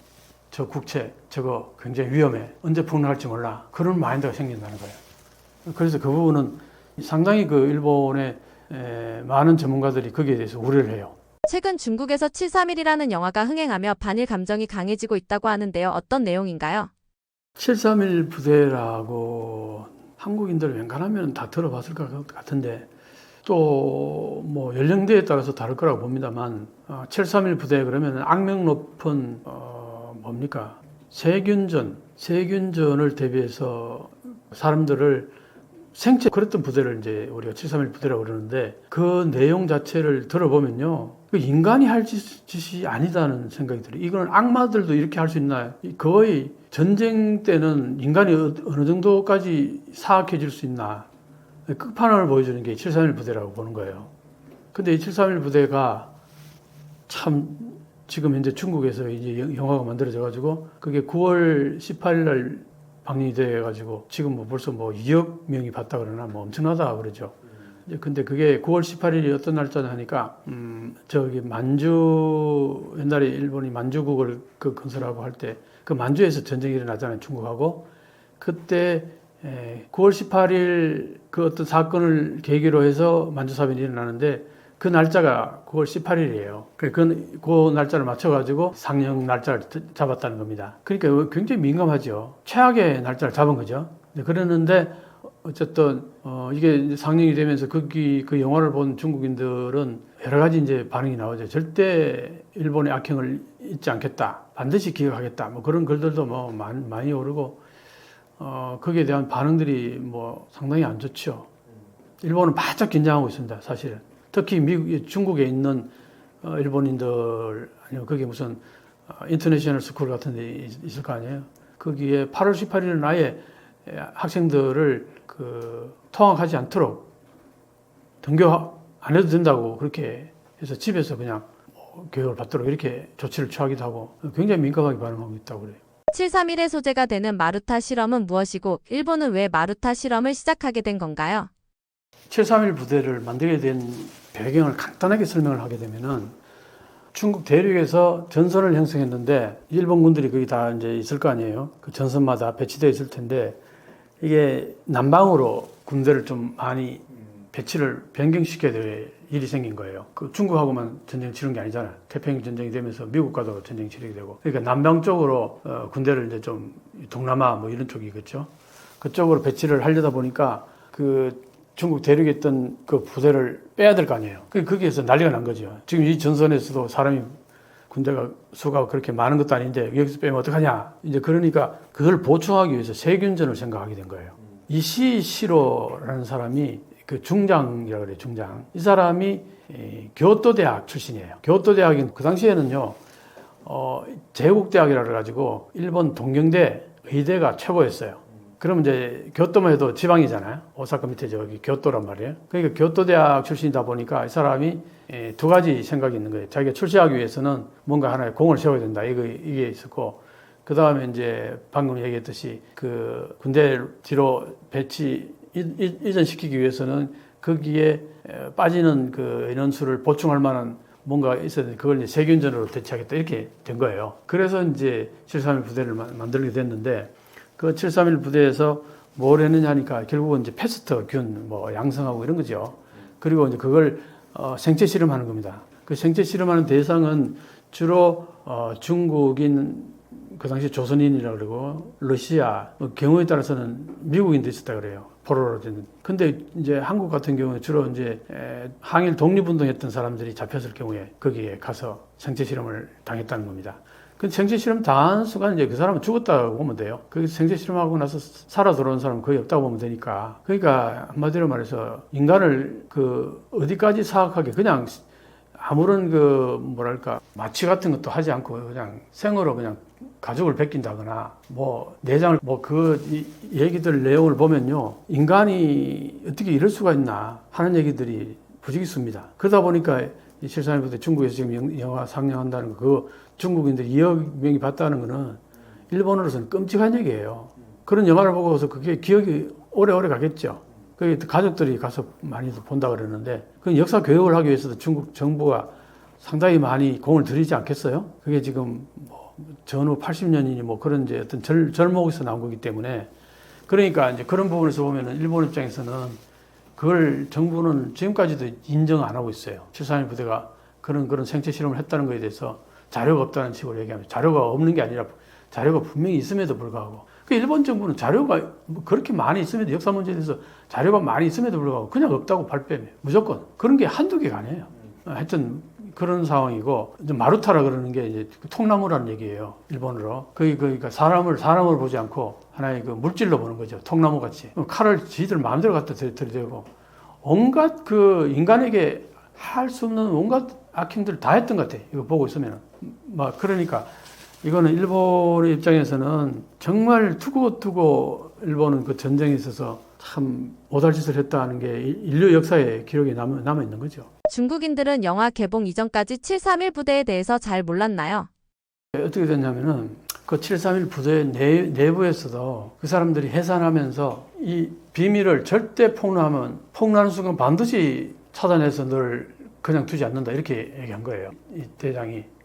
저 국채 저거 굉장히 위험해. 언제 폭락할지 몰라. 그런 마인드가 생긴다는 거예요. 그래서 그 부분은 상당히 그 일본의 많은 전문가들이 거기에 대해서 우려를 해요. 최근 중국에서 731이라는 영화가 흥행하며 반일 감정이 강해지고 있다고 하는데요. 어떤 내용인가요? 731 부대라고 한국인들 웬간하면 다 들어봤을 것 같은데 또 뭐 연령대에 따라서 다를 거라고 봅니다만 731 부대 그러면 악명 높은 뭡니까? 세균전을 대비해서 사람들을 생체 그랬던 부대를 이제 우리가 731 부대라고 그러는데 그 내용 자체를 들어보면요. 그 인간이 할 짓이 아니다는 생각이 들어요. 이건 악마들도 이렇게 할 수 있나? 거의 전쟁 때는 인간이 어느 정도까지 사악해질 수 있나? 끝판왕을 보여주는 게 731 부대라고 보는 거예요. 근데 이 731 부대가 참 지금 현재 중국에서 이제 영화가 만들어져 가지고 그게 9월 18일 날 방영이 돼 가지고 지금 뭐 벌써 뭐 2억 명이 봤다 그러나 뭐 엄청나다 그러죠. 근데 그게 9월 18일이 어떤 날짜냐 하니까 저기 만주 옛날에 일본이 만주국을 그 건설하고 할 때 그 만주에서 전쟁이 일어나잖아요. 중국하고 그때 9월 18일 그 어떤 사건을 계기로 해서 만주사변이 일어나는데 그 날짜가 9월 18일이에요. 그 날짜를 맞춰가지고 상영 날짜를 잡았다는 겁니다. 그러니까 굉장히 민감하죠. 최악의 날짜를 잡은 거죠. 그랬는데 어쨌든 이게 상영이 되면서 그 영화를 본 중국인들은 여러 가지 이제 반응이 나오죠. 절대 일본의 악행을 잊지 않겠다. 반드시 기억하겠다. 뭐 그런 글들도 뭐 많이 오르고 거기에 대한 반응들이 뭐 상당히 안 좋죠. 일본은 바짝 긴장하고 있습니다. 사실은. 특히 중국에 있는 일본인들 아니면 거기에 무슨 인터내셔널 스쿨 같은 데 있을 거 아니에요. 거기에 8월 18일은 아예 학생들을 통학하지 않도록 등교 안 해도 된다고 그렇게 해서 집에서 그냥 교육을 받도록 이렇게 조치를 취하기도 하고 굉장히 민감하게 반응하고 있다고 그래요. 731의 소재가 되는 마루타 실험은 무엇이고 일본은 왜 마루타 실험을 시작하게 된 건가요? 731 부대를 만들게 된 배경을 간단하게 설명을 하게 되면은 중국 대륙에서 전선을 형성했는데 일본 군들이 거기 다 이제 있을 거 아니에요. 그 전선마다 배치되어 있을 텐데 이게 남방으로 군대를 좀 많이 배치를 변경시켜야 될 일이 생긴 거예요. 그 중국하고만 전쟁 치른 게 아니잖아요. 태평양 전쟁이 되면서 미국과도 전쟁 치르게 되고. 그러니까 남방 쪽으로 군대를 이제 좀 동남아 뭐 이런 쪽이겠죠. 그쪽으로 배치를 하려다 보니까 그 중국 대륙에 있던 그 부대를 빼야 될 거 아니에요. 거기에서 난리가 난 거죠. 지금 이 전선에서도 사람이 군대가 수가 그렇게 많은 것도 아닌데 여기서 빼면 어떡하냐. 이제 그러니까 그걸 보충하기 위해서 세균전을 생각하게 된 거예요. 이시시로라는 사람이 그 중장이라고 그래요. 중장. 이 사람이 교토대학 출신이에요. 교토대학은 그 당시에는요. 제국대학이라 그래가지고 일본 동경대 의대가 최고였어요. 그러면 이제 교토만 해도 지방이잖아요. 오사카 밑에 저기 교토란 말이에요. 그러니까 교토대학 출신이다 보니까 이 사람이 두 가지 생각이 있는 거예요. 자기가 출세하기 위해서는 뭔가 하나의 공을 세워야 된다. 이게 있었고, 그 다음에 이제 방금 얘기했듯이 그 군대 뒤로 이전시키기 위해서는 거기에 빠지는 그 인원수를 보충할 만한 뭔가 있어야 되는데 그걸 이제 세균전으로 대체하겠다. 이렇게 된 거예요. 그래서 이제 731 부대를 만들게 됐는데 그 731 부대에서 뭘 했느냐 하니까 결국은 이제 패스트균 뭐 양성하고 이런 거죠. 그리고 이제 그걸 생체 실험하는 겁니다. 그 생체 실험하는 대상은 주로 중국인 그 당시 조선인이라고 그러고 러시아 경우에 따라서는 미국인도 있었다 그래요. 포로로 된. 근데 이제 한국 같은 경우는 주로 이제 항일 독립운동했던 사람들이 잡혔을 경우에 거기에 가서 생체 실험을 당했다는 겁니다. 그 생체 실험 당한 순간 이제 그 사람은 죽었다고 보면 돼요. 그 생체 실험하고 나서 살아 돌아온 사람은 거의 없다고 보면 되니까. 그러니까 한마디로 말해서 인간을 그 어디까지 사악하게 그냥 아무런 그 뭐랄까 마취 같은 것도 하지 않고 그냥 생으로 그냥 가족을 베낀다거나 뭐 내장을 뭐 그 얘기들 내용을 보면요. 인간이 어떻게 이럴 수가 있나 하는 얘기들이 부지기수입니다. 그러다 보니까 이 731 부대 중국에서 지금 영화 상영한다는 거, 그 중국인들이 2억 명이 봤다는 거는 일본으로서는 끔찍한 얘기예요. 그런 영화를 보고서 그게 기억이 오래오래 가겠죠. 그 가족들이 가서 많이 본다 그러는데 그 역사 교육을 하기 위해서도 중국 정부가 상당히 많이 공을 들이지 않겠어요? 그게 지금 뭐 전후 80년이니 뭐 그런 이제 어떤 절목에서 나온 거기 때문에 그러니까 이제 그런 부분에서 보면은 일본 입장에서는 그걸 정부는 지금까지도 인정 안 하고 있어요. 731 부대가 그런 생체 실험을 했다는 것에 대해서 자료가 없다는 식으로 얘기합니다. 자료가 없는 게 아니라 자료가 분명히 있음에도 불구하고 그 일본 정부는 자료가 뭐 그렇게 많이 있음에도 역사 문제에 대해서 자료가 많이 있음에도 불구하고 그냥 없다고 발뺌해요. 무조건. 그런 게 한두 개가 아니에요. 하여튼 그런 상황이고 마루타라 그러는 게 이제 통나무라는 얘기예요. 일본어로. 그러니까 사람을 보지 않고 하나의 그 물질로 보는 거죠. 통나무 같이. 칼을 지들 마음대로 갖다 들이대고 온갖 그 인간에게 할 수 없는 온갖 악행들을 다 했던 것 같아. 이거 보고 있으면은. 막 그러니까 이거는 일본의 입장에서는 정말 두고두고 일본은 그 전쟁에 있어서 참 못할 짓을 했다는 게 인류 역사에 기록이 남아 있는 거죠. 중국인들은 영화 개봉 이전까지 731 부대에 대해서 잘 몰랐나요? 어떻게 됐냐면은 그 731 부대 내부에서도 그 사람들이 해산하면서 이 비밀을 절대 폭로하면 폭로하는 순간 반드시 차단해서 널 그냥 두지 않는다 이렇게 얘기한 거예요.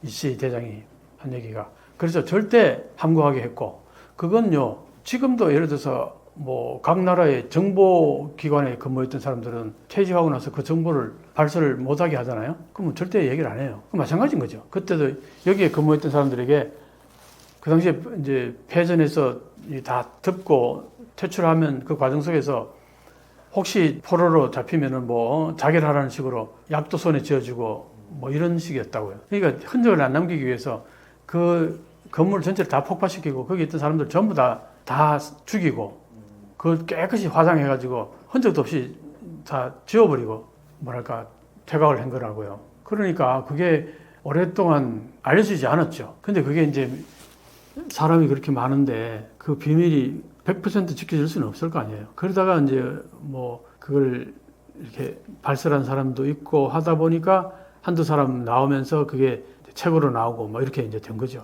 이씨 대장이 한 얘기가. 그래서 절대 함구하게 했고 그건요 지금도 예를 들어서 뭐 각 나라의 정보기관에 근무했던 사람들은 퇴직하고 나서 그 정보를 발설을 못하게 하잖아요. 그러면 절대 얘기를 안 해요. 마찬가지인 거죠. 그때도 여기에 근무했던 사람들에게 그 당시에 이제 패전에서 다 덮고 퇴출하면 그 과정 속에서 혹시 포로로 잡히면은 뭐 자결하라는 식으로 약도 손에 쥐어주고 뭐 이런 식이었다고요. 그러니까 흔적을 안 남기기 위해서 그 건물 전체를 다 폭파시키고 거기 있던 사람들 전부 다 죽이고 그걸 깨끗이 화장해가지고 흔적도 없이 다 지워버리고 뭐랄까 퇴각을 한 거라고요. 그러니까 그게 오랫동안 알려지지 않았죠. 근데 그게 이제 사람이 그렇게 많은데 그 비밀이 100% 지켜질 수는 없을 거 아니에요. 그러다가 이제 뭐 그걸 이렇게 발설한 사람도 있고 하다 보니까 한두 사람 나오면서 그게 책으로 나오고 뭐 이렇게 이제 된 거죠.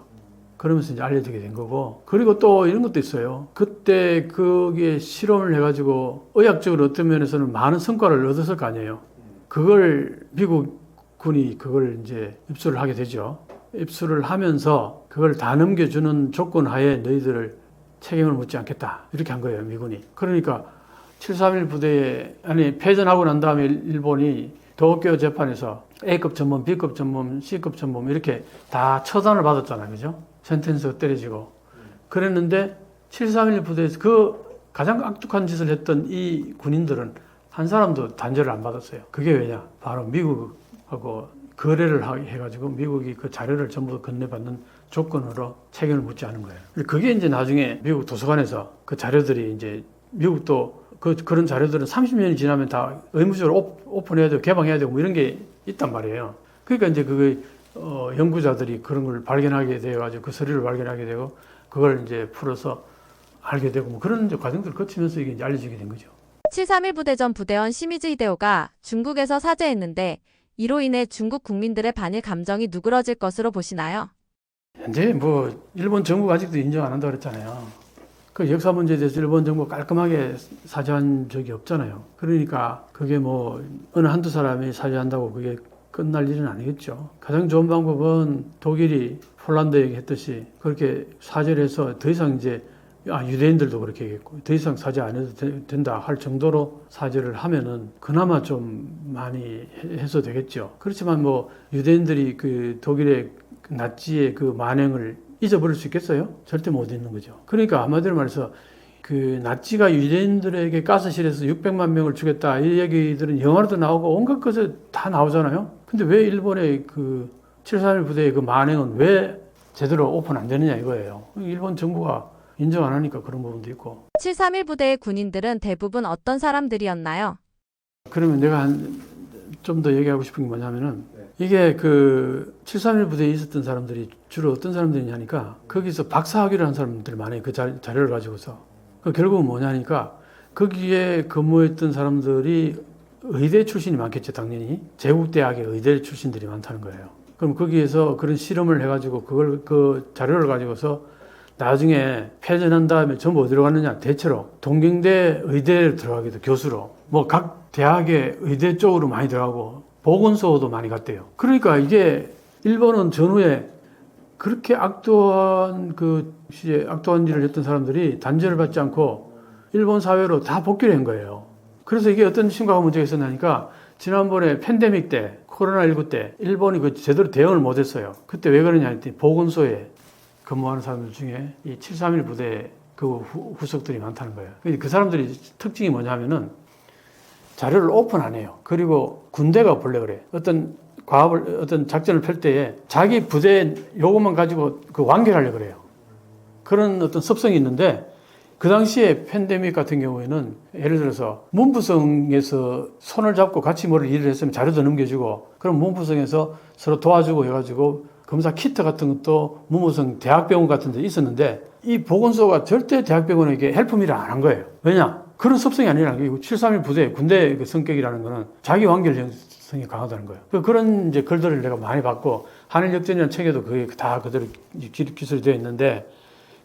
그러면서 이제 알려지게 된 거고. 그리고 또 이런 것도 있어요. 그때 거기에 실험을 해가지고 의학적으로 어떤 면에서는 많은 성과를 얻었을 거 아니에요. 그걸 미국 군이 그걸 이제 입수를 하게 되죠. 입수를 하면서 그걸 다 넘겨주는 조건 하에 너희들을 책임을 묻지 않겠다. 이렇게 한 거예요, 미군이. 그러니까 731 부대에, 패전하고 난 다음에 일본이 도쿄 재판에서 A급 전범, B급 전범, C급 전범 이렇게 다 처단을 받았잖아요. 그죠? 센텐스가 때려지고. 그랬는데 731 부대에서 그 가장 악독한 짓을 했던 이 군인들은 한 사람도 단죄를 안 받았어요. 그게 왜냐? 바로 미국하고 거래를 해가지고 미국이 그 자료를 전부 건네받는 조건으로 책임을 묻지 않은 거예요. 그게 이제 나중에 미국 도서관에서 그 자료들이 이제 미국도 그런 자료들은 30년이 지나면 다 의무적으로 오픈해야 되고 개방해야 되고 뭐 이런 게 있단 말이에요. 그러니까 이제 연구자들이 그런 걸 발견하게 돼가지고 그 서류를 발견하게 되고 그걸 이제 풀어서 알게 되고 뭐 그런 이제 과정들을 거치면서 이게 이제 알려지게 된 거죠. 731 부대전 부대원 시미즈 히데오가 중국에서 사죄했는데 이로 인해 중국 국민들의 반일 감정이 누그러질 것으로 보시나요? 현재 뭐 일본 정부가 아직도 인정 안 한다고 그랬잖아요. 그 역사 문제에 대해서 일본 정부가 깔끔하게 사죄한 적이 없잖아요. 그러니까 그게 뭐 어느 한두 사람이 사죄한다고 그게 끝날 일은 아니겠죠. 가장 좋은 방법은 독일이 폴란드에게 했듯이 그렇게 사죄를 해서 더 이상 이제 유대인들도 그렇게 얘기했고 더 이상 사죄 안 해도 된다 할 정도로 사죄를 하면은 그나마 좀 많이 해소되겠죠. 그렇지만 뭐 유대인들이 그 독일의 나치의 그 만행을 잊어버릴 수 있겠어요? 절대 못 잊는 거죠. 그러니까 한마디로 말해서 그 나치가 유대인들에게 가스실에서 600만 명을 죽였다 이 얘기들은 영화로도 나오고 온갖 것에 다 나오잖아요. 근데 왜 일본의 그 731 부대의 그 만행은 왜 제대로 오픈 안 되느냐 이거예요. 일본 정부가 인정 안 하니까 그런 부분도 있고. 731 부대의 군인들은 대부분 어떤 사람들이었나요? 그러면 내가 좀 더 얘기하고 싶은 게 뭐냐면은 이게 그 731 부대에 있었던 사람들이 주로 어떤 사람들이냐니까 거기서 박사학위를 한 사람들이 많아요. 그 자료를 가지고서. 그 결국은 뭐냐니까 거기에 근무했던 사람들이 의대 출신이 많겠죠, 당연히. 제국대학의 의대 출신들이 많다는 거예요. 그럼 거기에서 그런 실험을 해가지고 그걸 그 자료를 가지고서 나중에 폐전한 다음에 전부 어디로 갔느냐? 대체로 동경대 의대를 들어가기도 교수로 뭐 각 대학의 의대 쪽으로 많이 들어가고 보건소도 많이 갔대요. 그러니까 이게 일본은 전후에 그렇게 악도한 그 시제 악도한 일을 했던 사람들이 단죄를 받지 않고 일본 사회로 다 복귀를 한 거예요. 그래서 이게 어떤 심각한 문제가 있었냐니까 지난번에 팬데믹 때 코로나19 때 일본이 그 제대로 대응을 못했어요. 그때 왜 그러냐 했더니 보건소에 근무하는 사람들 중에 이 731 부대 그 후속들이 많다는 거예요. 그 사람들이 특징이 뭐냐면은 자료를 오픈 안 해요. 그리고 군대가 본래 그래. 어떤 작전을 펼 때에 자기 부대 요것만 가지고 그 완결하려고 그래요. 그런 어떤 습성이 있는데 그 당시에 팬데믹 같은 경우에는 예를 들어서 문부성에서 손을 잡고 같이 일을 했으면 자료도 넘겨주고 그럼 문부성에서 서로 도와주고 해가지고 검사 키트 같은 것도 문부성 대학병원 같은 데 있었는데 이 보건소가 절대 대학병원에게 헬프미를 안 한 거예요. 왜냐? 그런 습성이 아니라는 게 731 부대 군대 그 성격이라는 거는 자기 완결성이 강하다는 거예요. 그런 이제 글들을 내가 많이 봤고 한일역전이라는 책에도 그게 다 그대로 기술이 되어 있는데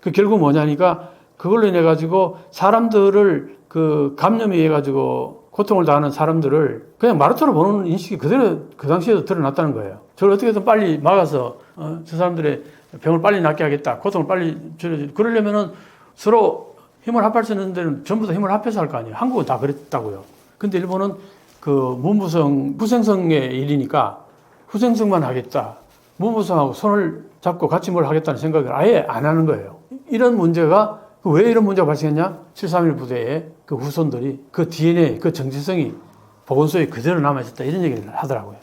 그 결국 뭐냐니까 그걸로 인해 가지고 사람들을 그 감염이 해 가지고 고통을 당하는 사람들을 그냥 마루토로 보는 인식이 그대로 그 당시에도 드러났다는 거예요. 저를 어떻게든 빨리 막아서 저 사람들의 병을 빨리 낫게 하겠다. 고통을 빨리 줄여주겠다. 그러려면은 서로 힘을 합할 수 있는 데는 전부 다 힘을 합해서 할 거 아니에요. 한국은 다 그랬다고요. 근데 일본은 그 문부성, 후생성의 일이니까 후생성만 하겠다. 문부성하고 손을 잡고 같이 뭘 하겠다는 생각을 아예 안 하는 거예요. 이런 문제가 왜 이런 문제가 발생했냐? 731 부대의 그 후손들이 그 DNA, 그 정체성이 보건소에 그대로 남아있었다. 이런 얘기를 하더라고요.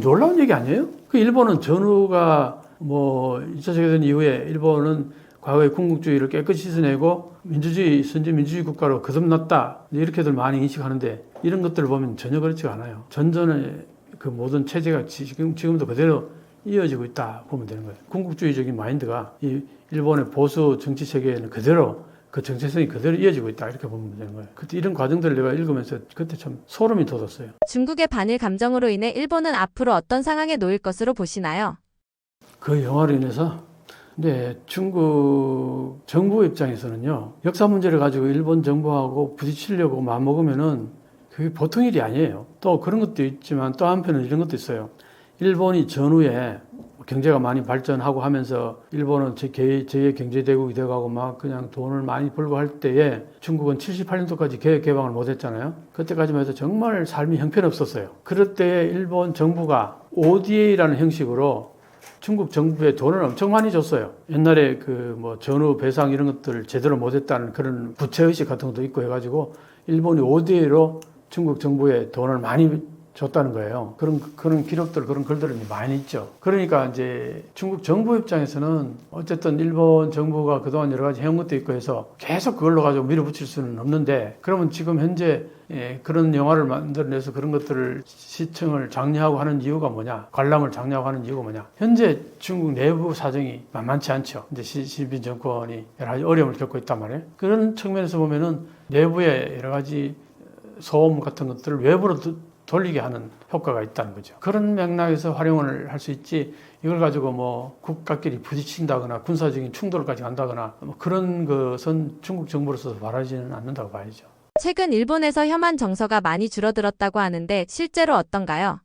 놀라운 얘기 아니에요? 그 일본은 전후가 뭐 2차 세계대전 이후에 일본은 과거의 군국주의를 깨끗이 씻어내고 민주주의, 선진 민주주의 국가로 거듭났다. 이렇게들 많이 인식하는데 이런 것들을 보면 전혀 그렇지가 않아요. 전전의 그 모든 체제가 지금도 그대로 이어지고 있다 보면 되는 거예요. 군국주의적인 마인드가 이 일본의 보수 정치 체계에는 그대로 그 정체성이 그대로 이어지고 있다 이렇게 보면 되는 거예요. 그때 이런 과정들을 내가 읽으면서 그때 참 소름이 돋았어요. 중국의 반일 감정으로 인해 일본은 앞으로 어떤 상황에 놓일 것으로 보시나요? 그 영화로 인해서 근데 중국 정부 입장에서는요. 역사 문제를 가지고 일본 정부하고 부딪히려고 마음먹으면은 그게 보통 일이 아니에요. 또 그런 것도 있지만 또 한편은 이런 것도 있어요. 일본이 전후에 경제가 많이 발전하고 하면서 일본은 제2의 경제대국이 되어가고 막 그냥 돈을 많이 벌고 할 때에 중국은 78년도까지 개방을 못했잖아요. 그때까지만 해도 정말 삶이 형편없었어요. 그럴 때 일본 정부가 ODA라는 형식으로 중국 정부에 돈을 엄청 많이 줬어요. 옛날에 그 뭐 전후 배상 이런 것들을 제대로 못했다는 그런 부채의식 같은 것도 있고 해가지고 일본이 ODA로 중국 정부에 돈을 많이 줬다는 거예요. 그런 기록들, 그런 글들이 많이 있죠. 그러니까 이제 중국 정부 입장에서는 어쨌든 일본 정부가 그동안 여러 가지 해온 것도 있고 해서 계속 그걸로 가지고 밀어붙일 수는 없는데 그러면 지금 현재 그런 영화를 만들어내서 그런 것들을 시청을 장려하고 하는 이유가 뭐냐? 관람을 장려하고 하는 이유가 뭐냐? 현재 중국 내부 사정이 만만치 않죠. 이제 시진핑 정권이 여러 가지 어려움을 겪고 있단 말이에요. 그런 측면에서 보면은 내부의 여러 가지 소음 같은 것들을 외부로 돌리게 하는 효과가 있다는 거죠. 그런 맥락에서 활용을 할 수 있지 이걸 가지고 뭐 국가끼리 부딪힌다거나 군사적인 충돌까지 간다거나 뭐 그런 것은 중국 정부로서 바라지는 않는다고 봐야죠. 최근 일본에서 혐한 정서가 많이 줄어들었다고 하는데 실제로 어떤가요?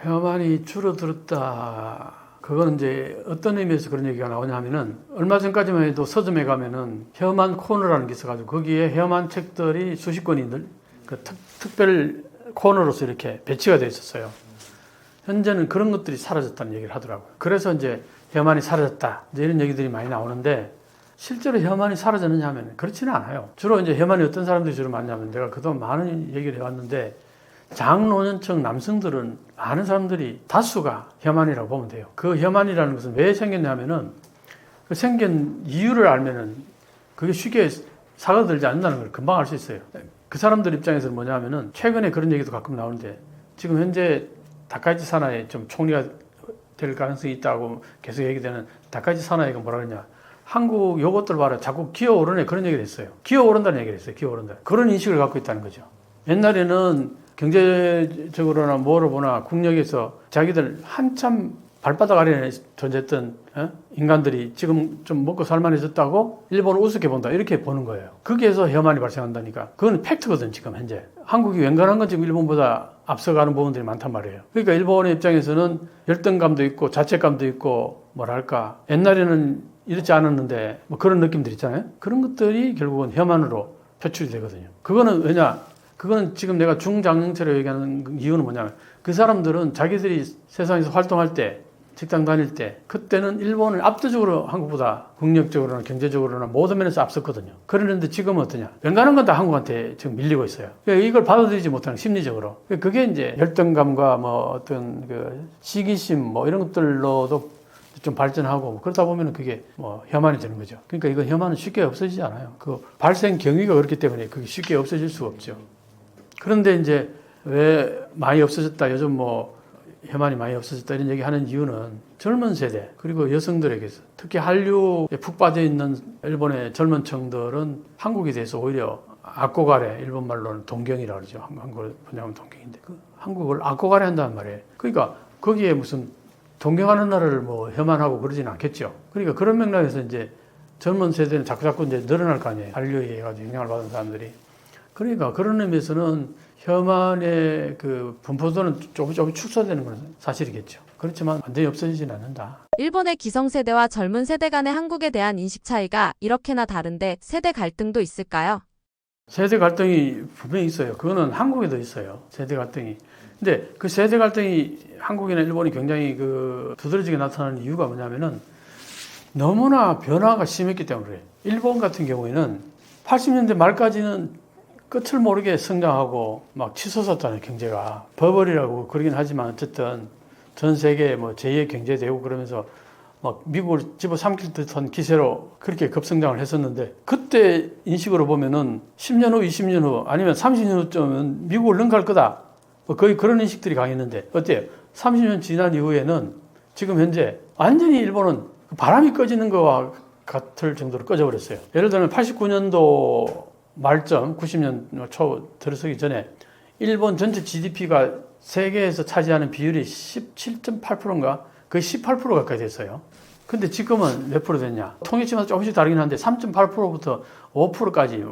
혐한이 줄어들었다. 그건 이제 어떤 의미에서 그런 얘기가 나오냐 하면은 얼마 전까지만 해도 서점에 가면은 혐한 코너라는 게 있어가지고 거기에 혐한 책들이 수십 권이 그 특별 코너로서 이렇게 배치가 되어 있었어요. 현재는 그런 것들이 사라졌다는 얘기를 하더라고요. 그래서 이제 혐한이 사라졌다. 이제 이런 얘기들이 많이 나오는데 실제로 혐한이 사라졌느냐 하면 그렇지는 않아요. 주로 이제 혐한이 어떤 사람들이 주로 많냐면 내가 그동안 많은 얘기를 해왔는데 장노년층 남성들은 많은 사람들이 다수가 혐한이라고 보면 돼요. 그 혐한이라는 것은 왜 생겼냐면은 그 생긴 이유를 알면은 그게 쉽게 사과들지 않는다는 걸 금방 알 수 있어요. 그 사람들 입장에서는 뭐냐면은 최근에 그런 얘기도 가끔 나오는데 지금 현재 다카이치 사나이 좀 총리가 될 가능성이 있다고 계속 얘기되는 다카이치 사나이가 뭐라 그러냐. 한국 요것들 봐라. 자꾸 기어오르네. 그런 얘기를 했어요. 기어오른다는 얘기를 했어요. 기어오른다. 그런 인식을 갖고 있다는 거죠. 옛날에는 경제적으로나 뭐로 보나 국력에서 자기들 한참 발바닥 아래에 존재했던 인간들이 지금 좀 먹고 살만해졌다고 일본을 우습게 본다 이렇게 보는 거예요. 거기에서 혐한이 발생한다니까. 그건 팩트거든 지금 현재. 한국이 웬간한 건 지금 일본보다 앞서가는 부분들이 많단 말이에요. 그러니까 일본의 입장에서는 열등감도 있고 자책감도 있고 뭐랄까 옛날에는 이렇지 않았는데 뭐 그런 느낌들 있잖아요. 그런 것들이 결국은 혐한으로 표출이 되거든요. 그거는 왜냐? 그거는 지금 내가 중장년체로 얘기하는 이유는 뭐냐면 그 사람들은 자기들이 세상에서 활동할 때 직장 다닐 때 그때는 일본을 압도적으로 한국보다 국력적으로나 경제적으로나 모든 면에서 앞섰거든요. 그런데 지금은 어떠냐? 웬간한 건 다 한국한테 지금 밀리고 있어요. 이걸 받아들이지 못하는 심리적으로. 그게 이제 열등감과 뭐 어떤 그 시기심 뭐 이런 것들로도 좀 발전하고 그러다 보면 그게 뭐 혐한이 되는 거죠. 그러니까 이건 혐한은 쉽게 없어지지 않아요. 그 발생 경위가 그렇기 때문에 그게 쉽게 없어질 수가 없죠. 그런데 이제 왜 많이 없어졌다 요즘 뭐 혐한이 많이 없어졌다 이런 얘기하는 이유는 젊은 세대 그리고 여성들에게서 특히 한류에 푹 빠져 있는 일본의 젊은 층들은 한국에 대해서 오히려 악고가래 일본말로는 동경이라고 그러죠. 한국을 번역하면 동경인데 그 한국을 악고가래 한다는 말이에요. 그러니까 거기에 무슨 동경하는 나라를 뭐 혐한하고 그러지는 않겠죠. 그러니까 그런 맥락에서 이제 젊은 세대는 자꾸 이제 늘어날 거 아니에요. 한류에 의해 가지고 영향을 받은 사람들이. 그러니까 그런 의미에서는 혐한의 그 분포도는 조금 축소되는 건 사실이겠죠. 그렇지만 완전히 없어지지는 않는다. 일본의 기성세대와 젊은 세대 간의 한국에 대한 인식 차이가 이렇게나 다른데 세대 갈등도 있을까요? 세대 갈등이 분명히 있어요. 그거는 한국에도 있어요. 세대 갈등이. 근데 그 세대 갈등이 한국이나 일본이 굉장히 그 두드러지게 나타나는 이유가 뭐냐면은 너무나 변화가 심했기 때문에 그래요. 일본 같은 경우에는 80년대 말까지는 끝을 모르게 성장하고 막 치솟았잖아요, 경제가. 버블이라고 그러긴 하지만 어쨌든 전 세계 뭐 제2의 경제대국 그러면서 막 미국을 집어삼킬 듯한 기세로 그렇게 급성장을 했었는데 그때 인식으로 보면은 10년 후, 20년 후 아니면 30년 후쯤은 미국을 능가할 거다. 뭐 거의 그런 인식들이 강했는데 어때요? 30년 지난 이후에는 지금 현재 완전히 일본은 바람이 꺼지는 것과 같을 정도로 꺼져버렸어요. 예를 들면 89년도 말점 90년 초 들어서기 전에 일본 전체 GDP가 세계에서 차지하는 비율이 17.8%인가 거의 18% 가까이 됐어요. 근데 지금은 몇 프로 됐냐? 통계치마다 조금씩 다르긴 한데 3.8%부터 5%까지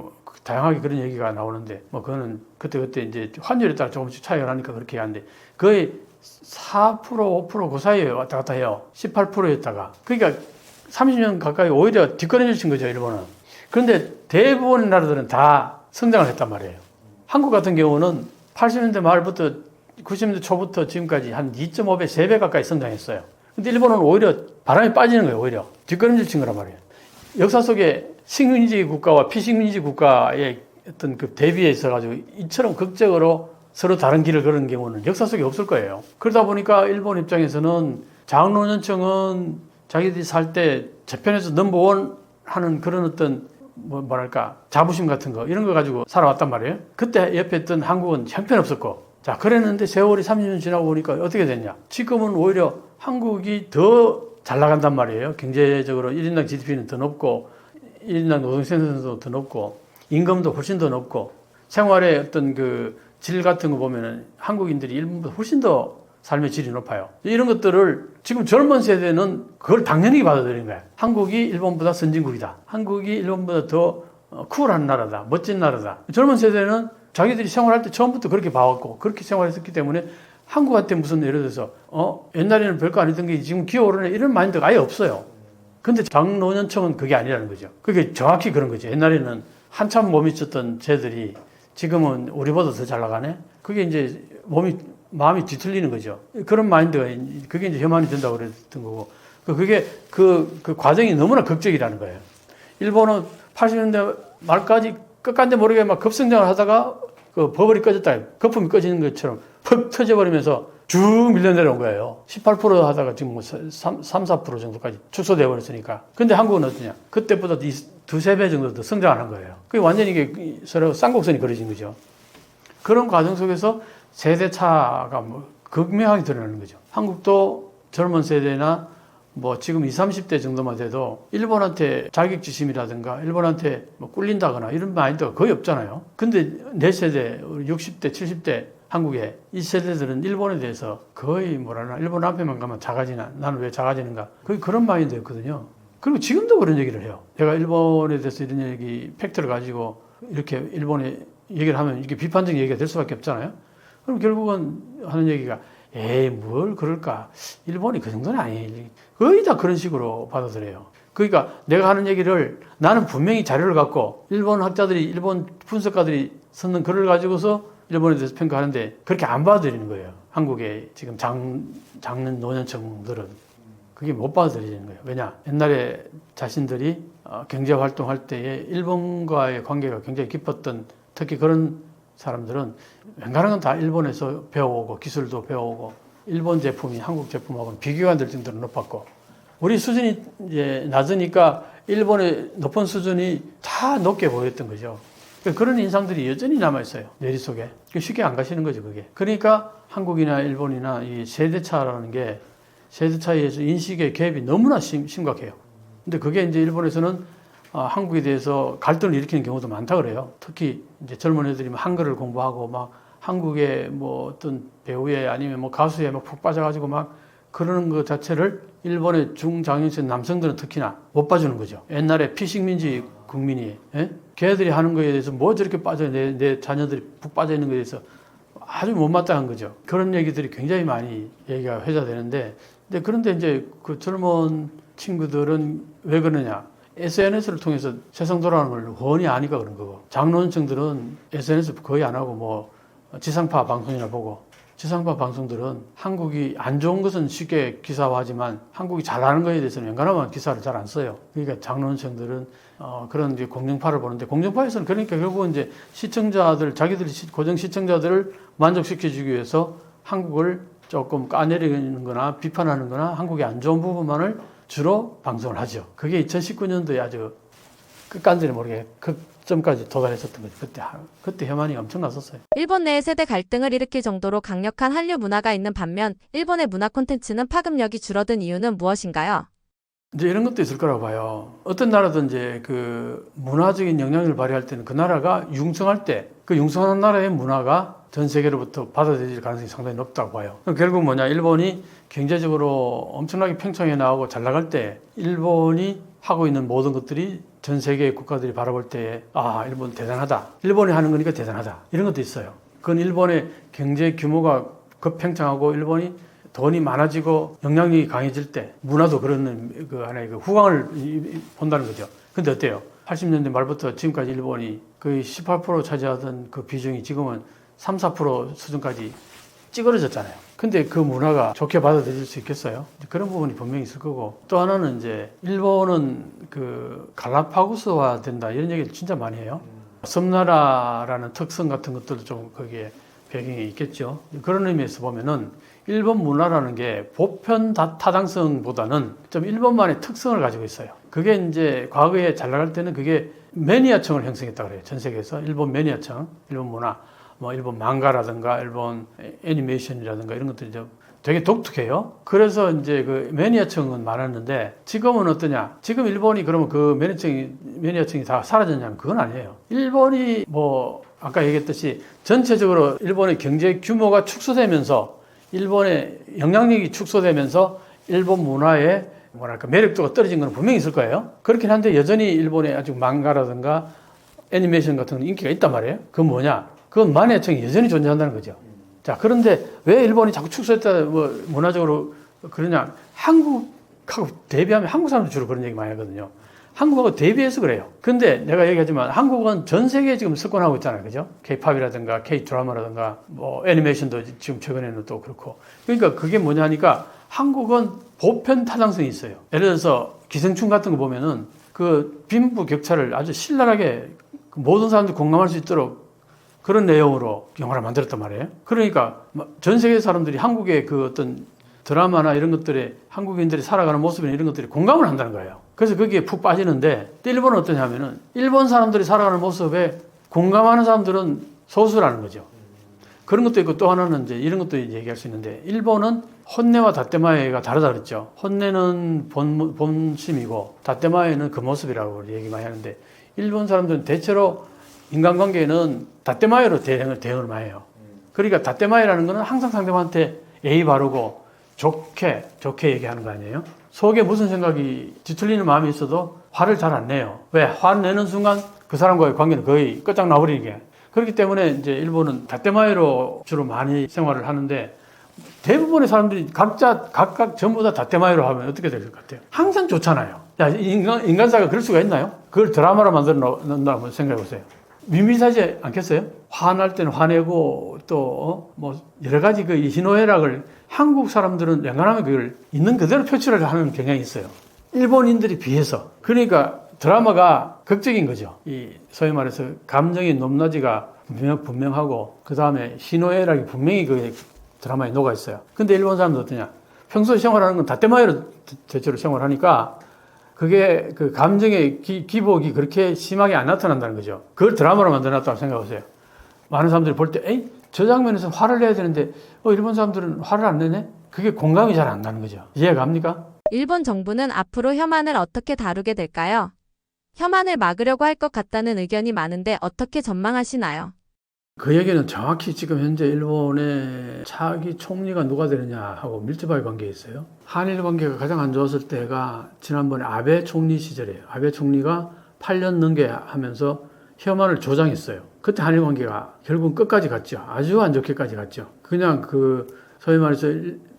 다양하게 그런 얘기가 나오는데 뭐 그거는 그때 이제 환율에 따라 조금씩 차이가 나니까 그렇게 하는데 거의 4% 5% 그 사이에 왔다 갔다 해요. 18%였다가 그러니까 30년 가까이 오히려 뒷걸음질 거죠 일본은. 그런데 대부분의 나라들은 다 성장을 했단 말이에요. 한국 같은 경우는 80년대 말부터 90년대 초부터 지금까지 한 2.5배, 3배 가까이 성장했어요. 근데 일본은 오히려 바람이 빠지는 거예요, 오히려. 뒷걸음질 친 거란 말이에요. 역사 속에 식민지 국가와 피식민지 국가의 어떤 그 대비에 있어가지고 이처럼 극적으로 서로 다른 길을 걸은 경우는 역사 속에 없을 거예요. 그러다 보니까 일본 입장에서는 장노년층은 자기들이 살 때 재편에서 넘버원 하는 그런 어떤 뭐랄까 자부심 같은 거 이런 거 가지고 살아왔단 말이에요. 그때 옆에 있던 한국은 형편없었고 자 그랬는데 세월이 30년 지나고 보니까 어떻게 됐냐. 지금은 오히려 한국이 더 잘 나간단 말이에요. 경제적으로 1인당 GDP는 더 높고 1인당 노동생산성도 더 높고 임금도 훨씬 더 높고 생활의 어떤 그 질 같은 거 보면은 한국인들이 일본보다 훨씬 더 삶의 질이 높아요. 이런 것들을 지금 젊은 세대는 그걸 당연히 받아들이는 거야. 한국이 일본보다 선진국이다. 한국이 일본보다 더 쿨한 나라다. 멋진 나라다. 젊은 세대는 자기들이 생활할 때 처음부터 그렇게 봐왔고 그렇게 생활했었기 때문에 한국한테 무슨 예를 들어서 옛날에는 별거 아니던 게 지금 기어오르네 이런 마인드가 아예 없어요. 근데 장노년층은 그게 아니라는 거죠. 그게 정확히 그런 거죠. 옛날에는 한참 못 미쳤던 쟤들이 지금은 우리보다 더 잘 나가네? 그게 이제 마음이 뒤틀리는 거죠. 그런 마인드가, 그게 이제 혐한이 된다고 그랬던 거고. 그게 그 과정이 너무나 극적이라는 거예요. 일본은 80년대 말까지 끝간데 모르게 막 급성장을 하다가 그 버블이 꺼졌다. 거품이 꺼지는 것처럼 퍽 터져버리면서 쭉 밀려 내려온 거예요. 18% 하다가 지금 뭐 3, 4% 정도까지 축소되어 버렸으니까. 근데 한국은 어떠냐? 그때보다 두세 배 정도 더 성장을 한 거예요. 그게 완전히 이게 서로 쌍곡선이 그려진 거죠. 그런 과정 속에서 세대 차가 뭐 극명하게 드러나는 거죠. 한국도 젊은 세대나 뭐 지금 20, 30대 정도만 돼도 일본한테 자격지심이라든가 일본한테 뭐 꿀린다거나 이런 마인드가 거의 없잖아요. 근데 내 세대, 60대, 70대 한국에 이 세대들은 일본에 대해서 거의 뭐라나 일본 앞에만 가면 작아지나 나는 왜 작아지는가 거의 그런 마인드였거든요. 그리고 지금도 그런 얘기를 해요. 내가 일본에 대해서 이런 얘기 팩트를 가지고 이렇게 일본에 얘기를 하면 이게 비판적 얘기가 될 수밖에 없잖아요. 그럼 결국은 하는 얘기가 에이 뭘 그럴까 일본이 그 정도는 아니에요. 거의 다 그런 식으로 받아들여요. 그러니까 내가 하는 얘기를 나는 분명히 자료를 갖고 일본 학자들이 일본 분석가들이 썼는 글을 가지고서 일본에 대해서 평가하는데 그렇게 안 받아들이는 거예요. 한국의 지금 장년 노년층들은 그게 못 받아들이는 거예요. 왜냐? 옛날에 자신들이 경제활동할 때에 일본과의 관계가 굉장히 깊었던 특히 그런 사람들은 웬간한 건 다 일본에서 배워오고 기술도 배워오고 일본 제품이 한국 제품하고는 비교가 안 될 정도로 높았고 우리 수준이 이제 낮으니까 일본의 높은 수준이 다 높게 보였던 거죠. 그런 인상들이 여전히 남아있어요. 뇌리 속에. 쉽게 안 가시는 거죠, 그게. 그러니까 한국이나 일본이나 이 세대차라는 게 세대 차이에서 인식의 갭이 너무나 심각해요. 근데 그게 이제 일본에서는 한국에 대해서 갈등을 일으키는 경우도 많다 그래요. 특히 이제 젊은 애들이 한글을 공부하고 막 한국의 뭐 어떤 배우에 아니면 뭐 가수에 막 푹 빠져가지고 막 그러는 것 자체를 일본의 중장년층 남성들은 특히나 못 봐주는 거죠. 옛날에 피식민지 국민이 걔들이 하는 거에 대해서 뭐 저렇게 빠져 내 자녀들이 푹 빠져 있는 거에 대해서 아주 못마땅한 거죠. 그런 얘기들이 굉장히 많이 얘기가 회자되는데 그런데 이제 그 젊은 친구들은 왜 그러냐? SNS를 통해서 세상 돌아가는 걸 훤히 아니까 그런 거고 장노년층들은 SNS 거의 안 하고 뭐 지상파 방송이나 보고 지상파 방송들은 한국이 안 좋은 것은 쉽게 기사화하지만 한국이 잘하는 거에 대해서는 웬간하면 기사를 잘 안 써요. 그러니까 장노년층들은 그런 이제 공정파를 보는데 공정파에서는 그러니까 결국은 이제 시청자들 자기들이 고정 시청자들을 만족시켜주기 위해서 한국을 조금 까내리는 거나 비판하는 거나 한국의 안 좋은 부분만을 주로 방송을 하죠. 그게 2019년도에 아주 끝간절히 모르게 극점까지 도달했었던 거죠. 그때 혐한이 엄청 났었어요. 일본 내의 세대 갈등을 일으킬 정도로 강력한 한류 문화가 있는 반면 일본의 문화 콘텐츠는 파급력이 줄어든 이유는 무엇인가요? 이제 이런 것도 있을 거라고 봐요. 어떤 나라든 이제 그 문화적인 영향을 발휘할 때는 그 나라가 융성할 때 그 융성한 나라의 문화가 전 세계로부터 받아들일 가능성이 상당히 높다고 봐요. 결국 뭐냐, 일본이 경제적으로 엄청나게 팽창해 나가고 잘 나갈 때 일본이 하고 있는 모든 것들이 전 세계의 국가들이 바라볼 때에 일본 대단하다. 일본이 하는 거니까 대단하다. 이런 것도 있어요. 그건 일본의 경제 규모가 급팽창하고 일본이 돈이 많아지고 영향력이 강해질 때 문화도 그런 그 하나의 그 후광을 본다는 거죠. 근데 어때요? 80년대 말부터 지금까지 일본이 거의 18% 차지하던 그 비중이 지금은 3, 4% 수준까지 찌그러졌잖아요. 근데 그 문화가 좋게 받아들일 수 있겠어요? 그런 부분이 분명히 있을 거고 또 하나는 이제 일본은 그 갈라파고스화 된다 이런 얘기를 진짜 많이 해요. 섬나라라는 특성 같은 것들도 좀 거기에 배경에 있겠죠. 그런 의미에서 보면은 일본 문화라는 게 보편 타당성보다는 좀 일본만의 특성을 가지고 있어요. 그게 이제 과거에 잘 나갈 때는 그게 매니아층을 형성했다고 그래요. 전 세계에서 일본 매니아층, 일본 문화, 뭐 일본 망가라든가 일본 애니메이션이라든가 이런 것들이 좀 되게 독특해요. 그래서 이제 그 매니아층은 많았는데 지금은 어떠냐? 지금 일본이 그러면 그 매니아층이 다 사라졌냐면 그건 아니에요. 일본이 뭐 아까 얘기했듯이 전체적으로 일본의 경제 규모가 축소되면서 일본의 영향력이 축소되면서 일본 문화의 뭐랄까 매력도가 떨어진 건 분명히 있을 거예요. 그렇긴 한데 여전히 일본의 아주 망가라든가 애니메이션 같은 건 인기가 있단 말이에요. 그건 뭐냐? 그건 만해청이 여전히 존재한다는 거죠. 자, 그런데 왜 일본이 자꾸 축소했다, 뭐, 문화적으로 그러냐? 한국하고 대비하면 한국 사람들 주로 그런 얘기 많이 하거든요. 한국하고 대비해서 그래요. 근데 내가 얘기하지만 한국은 전 세계에 지금 석권하고 있잖아요. 그죠? K-팝이라든가 K-드라마라든가 뭐 애니메이션도 지금 최근에는 또 그렇고. 그러니까 그게 뭐냐 하니까 한국은 보편 타당성이 있어요. 예를 들어서 기생충 같은 거 보면은 그 빈부격차를 아주 신랄하게 모든 사람들이 공감할 수 있도록 그런 내용으로 영화를 만들었단 말이에요. 그러니까 전 세계 사람들이 한국의 그 어떤 드라마나 이런 것들에 한국인들이 살아가는 모습이나 이런 것들이 공감을 한다는 거예요. 그래서 거기에 푹 빠지는데 일본은 어떠냐면은 일본 사람들이 살아가는 모습에 공감하는 사람들은 소수라는 거죠. 그런 것도 있고 또 하나는 이제 이런 것도 얘기할 수 있는데 일본은 혼내와 다떼마에가 다르다 그랬죠. 혼내는 본심이고 다떼마에는 그 모습이라고 얘기 많이 하는데 일본 사람들은 대체로 인간관계에는 다떼마에로 대응을 많이 해요. 그러니까 다때마이라는 거는 항상 상대방한테 예의 바르고 좋게 얘기하는 거 아니에요? 속에 무슨 생각이 뒤틀리는 마음이 있어도 화를 잘 안 내요. 왜? 화를 내는 순간 그 사람과의 관계는 거의 끝장나버리게. 그렇기 때문에 이제 일본은 다때마이로 주로 많이 생활을 하는데 대부분의 사람들이 각각 전부 다 다때마이로 하면 어떻게 될 것 같아요? 항상 좋잖아요. 야, 인간사가 그럴 수가 있나요? 그걸 드라마로 만들어 놓는다고 생각해 보세요. 밋밋하지 않겠어요? 화날 때는 화내고 또 뭐 여러 가지 그 희노애락을 한국 사람들은 웬간하면 그걸 있는 그대로 표출을 하는 경향이 있어요. 일본인들이 비해서. 그러니까 드라마가 극적인 거죠. 이 소위 말해서 감정의 높낮이가 분명하고 그 다음에 희노애락이 분명히 그 드라마에 녹아 있어요. 근데 일본 사람들 어떠냐? 평소 생활하는 건 다때마이로 대체로 생활하니까 그게 그 감정의 기복이 그렇게 심하게 안 나타난다는 거죠. 그걸 드라마로 만들어놨다고 생각하세요. 많은 사람들이 볼 때, 에이, 저 장면에서 화를 내야 되는데, 일본 사람들은 화를 안 내네? 그게 공감이 잘 안 가는 거죠. 이해가 갑니까? 일본 정부는 앞으로 혐한을 어떻게 다루게 될까요? 혐한을 막으려고 할 것 같다는 의견이 많은데 어떻게 전망하시나요? 그 얘기는 정확히 지금 현재 일본의 차기 총리가 누가 되느냐 하고 밀접하게 관계에 있어요. 한일 관계가 가장 안 좋았을 때가 지난번에 아베 총리 시절이에요. 아베 총리가 8년 넘게 하면서 혐한을 조장했어요. 그때 한일 관계가 결국은 끝까지 갔죠. 아주 안 좋게까지 갔죠. 그냥 그 소위 말해서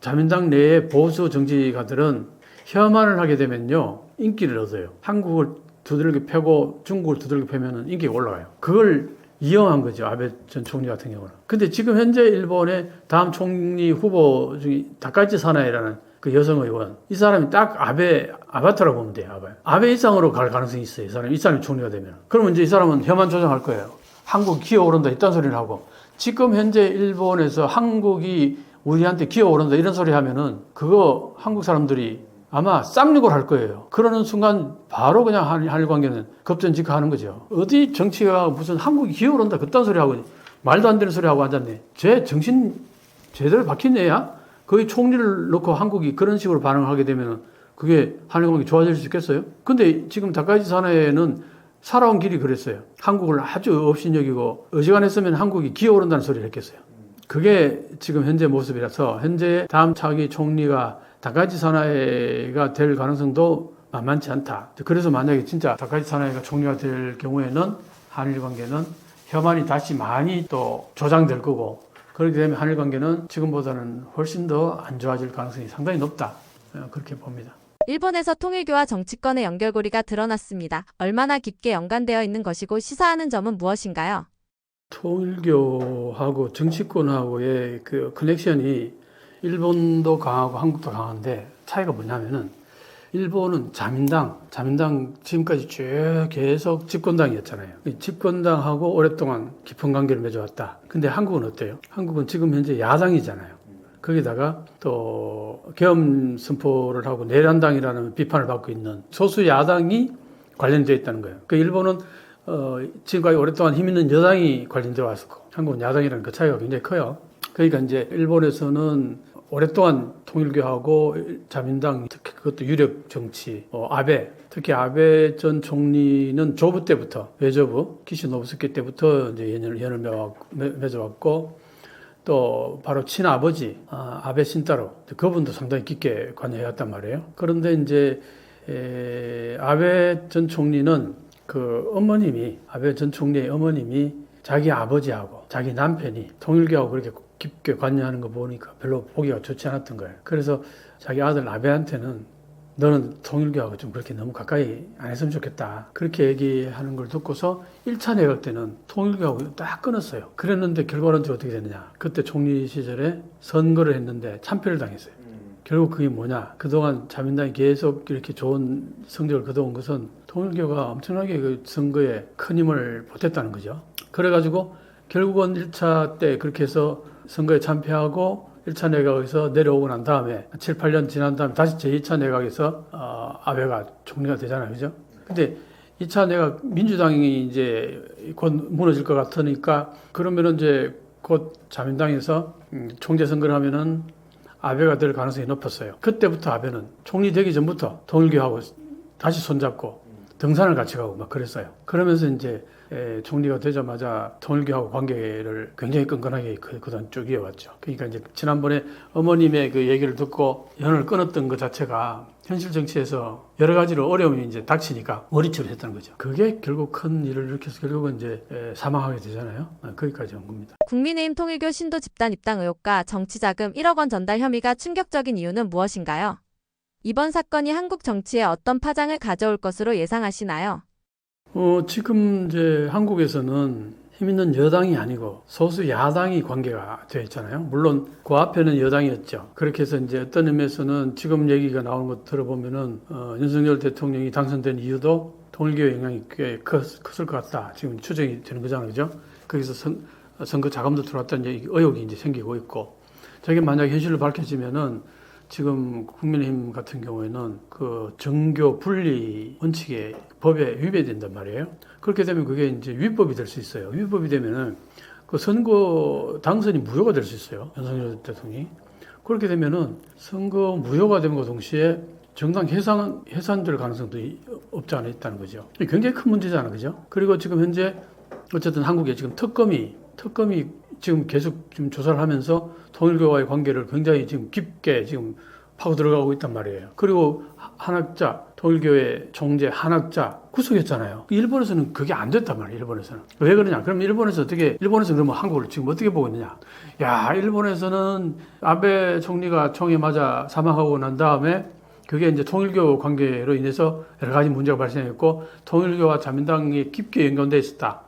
자민당 내의 보수 정치가들은 혐한을 하게 되면요 인기를 얻어요. 한국을 두들겨 패고 중국을 두들겨 패면 인기가 올라가요. 그걸 이용한 거죠. 아베 전 총리 같은 경우는. 근데 지금 현재 일본의 다음 총리 후보 중에 다카이치 사나이라는 그 여성 의원. 이 사람이 딱 아베 아바타라고 보면 돼요. 아베 이상으로 갈 가능성이 있어요. 이 사람이 총리가 되면. 그러면 이제 이 사람은 혐한 조장할 거예요. 한국 기어오른다 이딴 소리를 하고. 지금 현재 일본에서 한국이 우리한테 기어오른다 이런 소리 하면은 그거 한국 사람들이 아마 쌍욕을 할 거예요. 그러는 순간 바로 그냥 한일 관계는 급전직하하는 거죠. 어디 정치가 무슨 한국이 기어오른다 그딴 소리 하고 말도 안 되는 소리 하고 앉았네. 쟤 정신 제대로 박힌 애야? 거의 총리를 놓고 한국이 그런 식으로 반응을 하게 되면 그게 한일 관계 좋아질 수 있겠어요? 근데 지금 다카이치 사나이는 살아온 길이 그랬어요. 한국을 아주 업신여기고 어지간했으면 한국이 기어오른다는 소리를 했겠어요. 그게 지금 현재 모습이라서 현재 다음 차기 총리가 다카이치 사나이가 될 가능성도 만만치 않다. 그래서 만약에 진짜 다카이치 사나이가 총리가 될 경우에는 한일 관계는 혐한이 다시 많이 또 조장될 거고 그렇게 되면 한일 관계는 지금보다는 훨씬 더 안 좋아질 가능성이 상당히 높다. 그렇게 봅니다. 일본에서 통일교와 정치권의 연결고리가 드러났습니다. 얼마나 깊게 연관되어 있는 것이고 시사하는 점은 무엇인가요? 통일교하고 정치권하고의 그 커넥션이 일본도 강하고 한국도 강한데 차이가 뭐냐면은 일본은 자민당 지금까지 쭉 계속 집권당이었잖아요. 집권당하고 오랫동안 깊은 관계를 맺어왔다. 근데 한국은 어때요? 한국은 지금 현재 야당이잖아요. 거기다가 또 계엄 선포를 하고 내란당이라는 비판을 받고 있는 소수 야당이 관련되어 있다는 거예요. 그 일본은 지금까지 오랫동안 힘 있는 여당이 관련되어 왔었고 한국은 야당이라는 그 차이가 굉장히 커요. 그러니까 이제 일본에서는 오랫동안 통일교하고 자민당 특히 그것도 유력 정치 아베 특히 아베 전 총리는 조부 때부터 외조부 기시노부스케 때부터 이제 연을 맺어왔고 또 바로 친아버지 아베 신타로 그분도 상당히 깊게 관여해왔단 말이에요. 그런데 이제 아베 전 총리는 그 어머님이 아베 전 총리의 어머님이 자기 아버지하고 자기 남편이 통일교하고 그렇게 깊게 관여하는 거 보니까 별로 보기가 좋지 않았던 거예요. 그래서 자기 아들 아베한테는 너는 통일교하고 좀 그렇게 너무 가까이 안 했으면 좋겠다. 그렇게 얘기하는 걸 듣고서 1차 내각 때는 통일교하고 딱 끊었어요. 그랬는데 결과는 어떻게 되느냐. 그때 총리 시절에 선거를 했는데 참패를 당했어요. 결국 그게 뭐냐. 그동안 자민당이 계속 이렇게 좋은 성적을 거둬온 것은 통일교가 엄청나게 그 선거에 큰 힘을 보탰다는 거죠. 그래가지고 결국은 1차 때 그렇게 해서 선거에 참패하고 1차 내각에서 내려오고 난 다음에 7, 8년 지난 다음에 다시 제2차 내각에서 아베가 총리가 되잖아요. 그죠? 근데 2차 내각 민주당이 이제 곧 무너질 것 같으니까 그러면은 이제 곧 자민당에서 총재 선거를 하면은 아베가 될 가능성이 높았어요. 그때부터 아베는 총리 되기 전부터 통일교하고 다시 손잡고 등산을 같이 가고 막 그랬어요. 그러면서 이제 총리가 되자마자 통일교하고 관계를 굉장히 끈끈하게 그동안 쭉 이어왔죠. 그러니까 이제 지난번에 어머님의 그 얘기를 듣고 연을 끊었던 것 자체가 현실 정치에서 여러 가지로 어려움이 이제 닥치니까 머리치를 했다는 거죠. 그게 결국 큰 일을 일으켜서 결국은 이제 사망하게 되잖아요. 거기까지 온 겁니다. 국민의힘 통일교 신도 집단 입당 의혹과 정치자금 1억 원 전달 혐의가 충격적인 이유는 무엇인가요? 이번 사건이 한국 정치에 어떤 파장을 가져올 것으로 예상하시나요? 지금 이제 한국에서는 힘 있는 여당이 아니고 소수 야당이 관계가 되어 있잖아요. 물론 그 앞에는 여당이었죠. 그렇게 해서 이제 어떤 의미에서는 지금 얘기가 나오는 것 들어보면은 윤석열 대통령이 당선된 이유도 통일교의 영향이 꽤 컸을 것 같다. 지금 추정이 되는 거잖아요, 그죠? 거기서 선거 자금도 들어왔다는 의혹이 이제 생기고 있고, 저게 만약 현실로 밝혀지면은 지금 국민의힘 같은 경우에는 그 정교 분리 원칙에 법에 위배된단 말이에요. 그렇게 되면 그게 이제 위법이 될 수 있어요. 위법이 되면은 그 선거 당선이 무효가 될 수 있어요. 윤석열 대통령이. 그렇게 되면은 선거 무효가 됨과 동시에 정당 해산될 가능성도 없지 않아 있다는 거죠. 굉장히 큰 문제잖아, 그죠? 그리고 지금 현재 어쨌든 한국에 지금 특검이 지금 계속 지금 조사를 하면서 통일교와의 관계를 굉장히 지금 깊게 지금 파고 들어가고 있단 말이에요. 그리고 한학자, 통일교회 총재 한학자 구속했잖아요. 일본에서는 그게 안 됐단 말이에요. 일본에서는. 왜 그러냐? 그럼 일본에서 그러면 한국을 지금 어떻게 보고 있느냐? 야, 일본에서는 아베 총리가 총에 맞아 사망하고 난 다음에 그게 이제 통일교 관계로 인해서 여러 가지 문제가 발생했고 통일교와 자민당이 깊게 연관되어 있었다.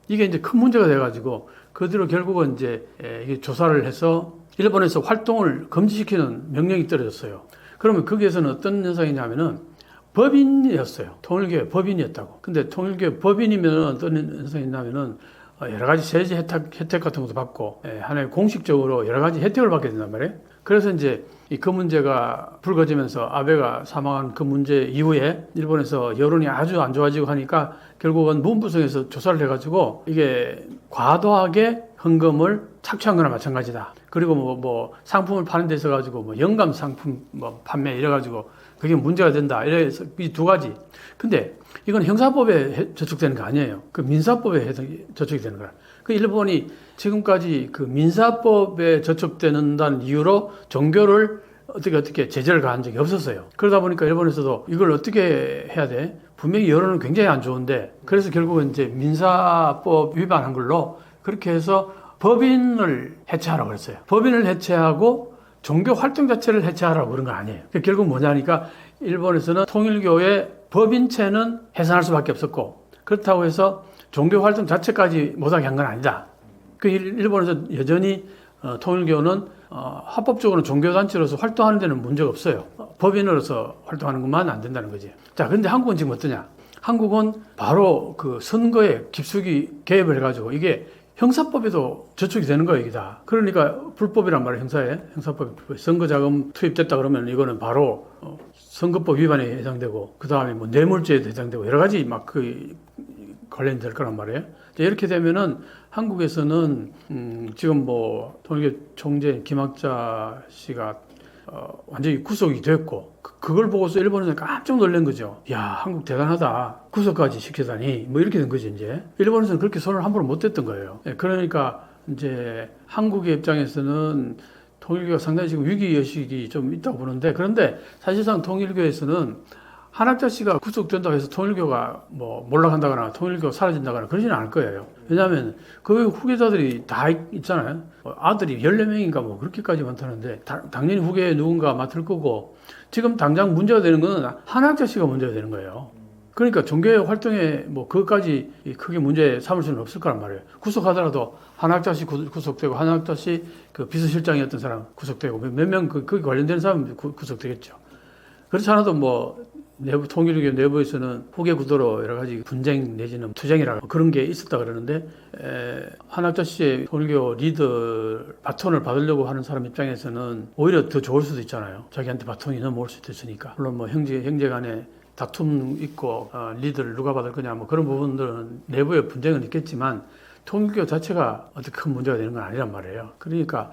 이게 이제 큰 문제가 돼가지고 그 뒤로 결국은 이제 이게 조사를 해서 일본에서 활동을 금지시키는 명령이 떨어졌어요. 그러면 거기에서는 어떤 현상이냐면은 법인이었어요. 통일교회 법인이었다고. 근데 통일교회 법인이면 어떤 현상이 있냐면은 여러 가지 세제 혜택 같은 것도 받고 하나의 공식적으로 여러 가지 혜택을 받게 된단 말이에요. 그래서 이제 그 문제가 불거지면서 아베가 사망한 그 문제 이후에 일본에서 여론이 아주 안 좋아지고 하니까 결국은 문부성에서 조사를 해가지고 이게 과도하게 헌금을 착취한 거나 마찬가지다. 그리고 뭐 상품을 파는 데 있어가지고 뭐 영감 상품 뭐 판매 이래가지고 그게 문제가 된다. 이래서 이 두 가지. 근데 이건 형사법에 저촉되는 거 아니에요. 그 민사법에 저촉이 되는 거야. 그 일본이 지금까지 그 민사법에 저촉되는다는 이유로 종교를 어떻게 제재를 가한 적이 없었어요. 그러다 보니까 일본에서도 이걸 어떻게 해야 돼? 분명히 여론은 굉장히 안 좋은데 그래서 결국은 이제 민사법 위반한 걸로 그렇게 해서 법인을 해체하라고 그랬어요. 법인을 해체하고 종교 활동 자체를 해체하라고 그런 거 아니에요. 결국 뭐냐니까 일본에서는 통일교의 법인체는 해산할 수밖에 없었고 그렇다고 해서 종교 활동 자체까지 못하게 한 건 아니다. 그 일본에서 여전히 통일교는 합법적으로 종교단체로서 활동하는 데는 문제가 없어요. 법인으로서 활동하는 것만 안 된다는 거지. 자, 그런데 한국은 지금 어떠냐? 한국은 바로 그 선거에 깊숙이 개입을 해가지고 이게 형사법에도 저촉이 되는 거예요, 이게 다. 그러니까 불법이란 말이에요, 형사법. 선거자금 투입됐다 그러면 이거는 바로 선거법 위반에 해당되고, 그 다음에 뭐 뇌물죄에도 해당되고, 여러 가지 막 관련될 거란 말이에요. 이렇게 되면은 한국에서는, 지금 뭐, 통일교 총재 김학자 씨가 완전히 구속이 됐고, 그걸 보고서 일본에서 깜짝 놀란 거죠. 야, 한국 대단하다. 구속까지 시키다니. 뭐 이렇게 된 거지, 이제. 일본에서는 그렇게 손을 함부로 못 댔던 거예요. 그러니까 이제 한국의 입장에서는 통일교가 상당히 지금 위기의식이 좀 있다고 보는데, 그런데 사실상 통일교에서는 한학자 씨가 구속된다고 해서 통일교가 뭐 몰락한다거나 통일교가 사라진다거나 그러지는 않을 거예요. 왜냐하면 그 후계자들이 다 있잖아요. 아들이 14명인가 뭐 그렇게까지 많다는데 당연히 후계에 누군가 맡을 거고 지금 당장 문제가 되는 건 한학자 씨가 문제가 되는 거예요. 그러니까 종교 활동에 뭐 그것까지 크게 문제 삼을 수는 없을 거란 말이에요. 구속하더라도 한학자 씨 구속되고 한학자 씨 그 비서실장이었던 사람 구속되고 몇 명 거기 관련된 사람 구속되겠죠. 그렇지 않아도 뭐 내부 통일교 내부에서는 후계 구도로 여러 가지 분쟁 내지는 투쟁이라고 그런 게 있었다 그러는데 한학자 씨의 통일교 리더 바톤을 받으려고 하는 사람 입장에서는 오히려 더 좋을 수도 있잖아요. 자기한테 바톤이 넘어올 수도 있으니까. 물론 뭐 형제간에 다툼 있고 리더를 누가 받을 거냐 뭐 그런 부분들은 내부의 분쟁은 있겠지만 통일교 자체가 어떻게 큰 문제가 되는 건 아니란 말이에요. 그러니까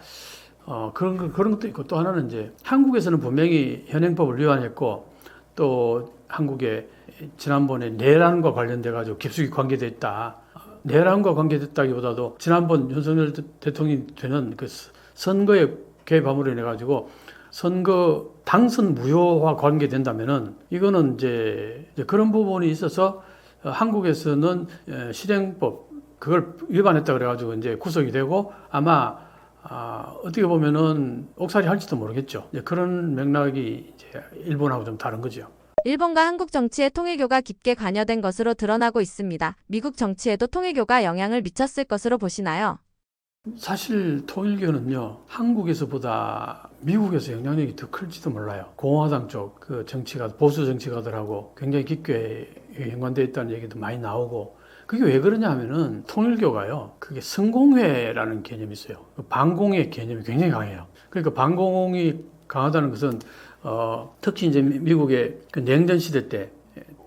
그런 것도 있고 또 하나는 이제 한국에서는 분명히 현행법을 위반했고 또 한국에 지난번에 내란과 관련돼 가지고 깊숙이 관계돼 있다. 내란과 관계됐다기보다도 지난번 윤석열 대통령이 되는 그 선거에 개입함으로 인해 가지고 선거 당선 무효와 관계된다면은 이거는 이제 그런 부분이 있어서 한국에서는 실행법 그걸 위반했다 그래가지고 이제 구속이 되고 아마 어떻게 보면은 옥살이 할지도 모르겠죠. 그런 맥락이 이제 일본하고 좀 다른 거죠. 일본과 한국 정치에 통일교가 깊게 관여된 것으로 드러나고 있습니다. 미국 정치에도 통일교가 영향을 미쳤을 것으로 보시나요? 사실 통일교는요, 한국에서보다 미국에서 영향력이 더 클지도 몰라요. 공화당 쪽 그 정치가 보수 정치가들하고 굉장히 깊게 연관되어 있다는 얘기도 많이 나오고, 그게 왜 그러냐 하면은 통일교가요, 그게 성공회라는 개념이 있어요. 반공의 개념이 굉장히 강해요. 그러니까 반공이 강하다는 것은 특히 이제 미국의 그 냉전 시대 때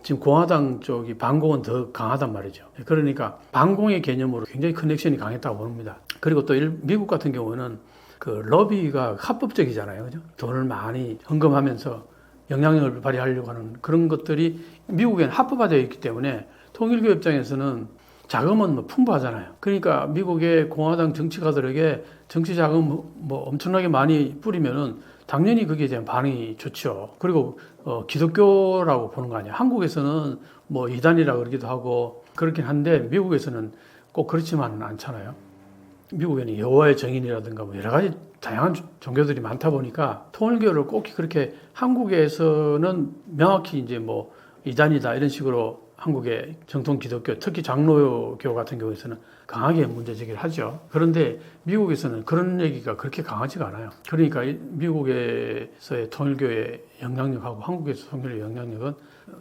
지금 공화당 쪽이 반공은 더 강하단 말이죠. 그러니까 반공의 개념으로 굉장히 커넥션이 강했다고 봅니다. 그리고 또 미국 같은 경우는 그 러비가 합법적이잖아요. 그죠? 돈을 많이 헌금하면서 영향력을 발휘하려고 하는 그런 것들이 미국에는 합법화되어 있기 때문에 통일교 입장에서는 자금은 뭐 풍부하잖아요. 그러니까 미국의 공화당 정치가들에게 정치 자금 뭐 엄청나게 많이 뿌리면은 당연히 거기에 대한 반응이 좋죠. 그리고 기독교라고 보는 거 아니에요. 한국에서는 뭐 이단이라고 그러기도 하고 그렇긴 한데 미국에서는 꼭 그렇지만은 않잖아요. 미국에는 여호와의 증인이라든가 뭐 여러 가지 다양한 종교들이 많다 보니까 통일교를 꼭 그렇게 한국에서는 명확히 이제 뭐 이단이다 이런 식으로 한국의 정통 기독교, 특히 장로교 같은 경우에서는 강하게 문제제기를 하죠. 그런데 미국에서는 그런 얘기가 그렇게 강하지가 않아요. 그러니까 미국에서의 통일교의 영향력하고 한국에서 통일교의 영향력은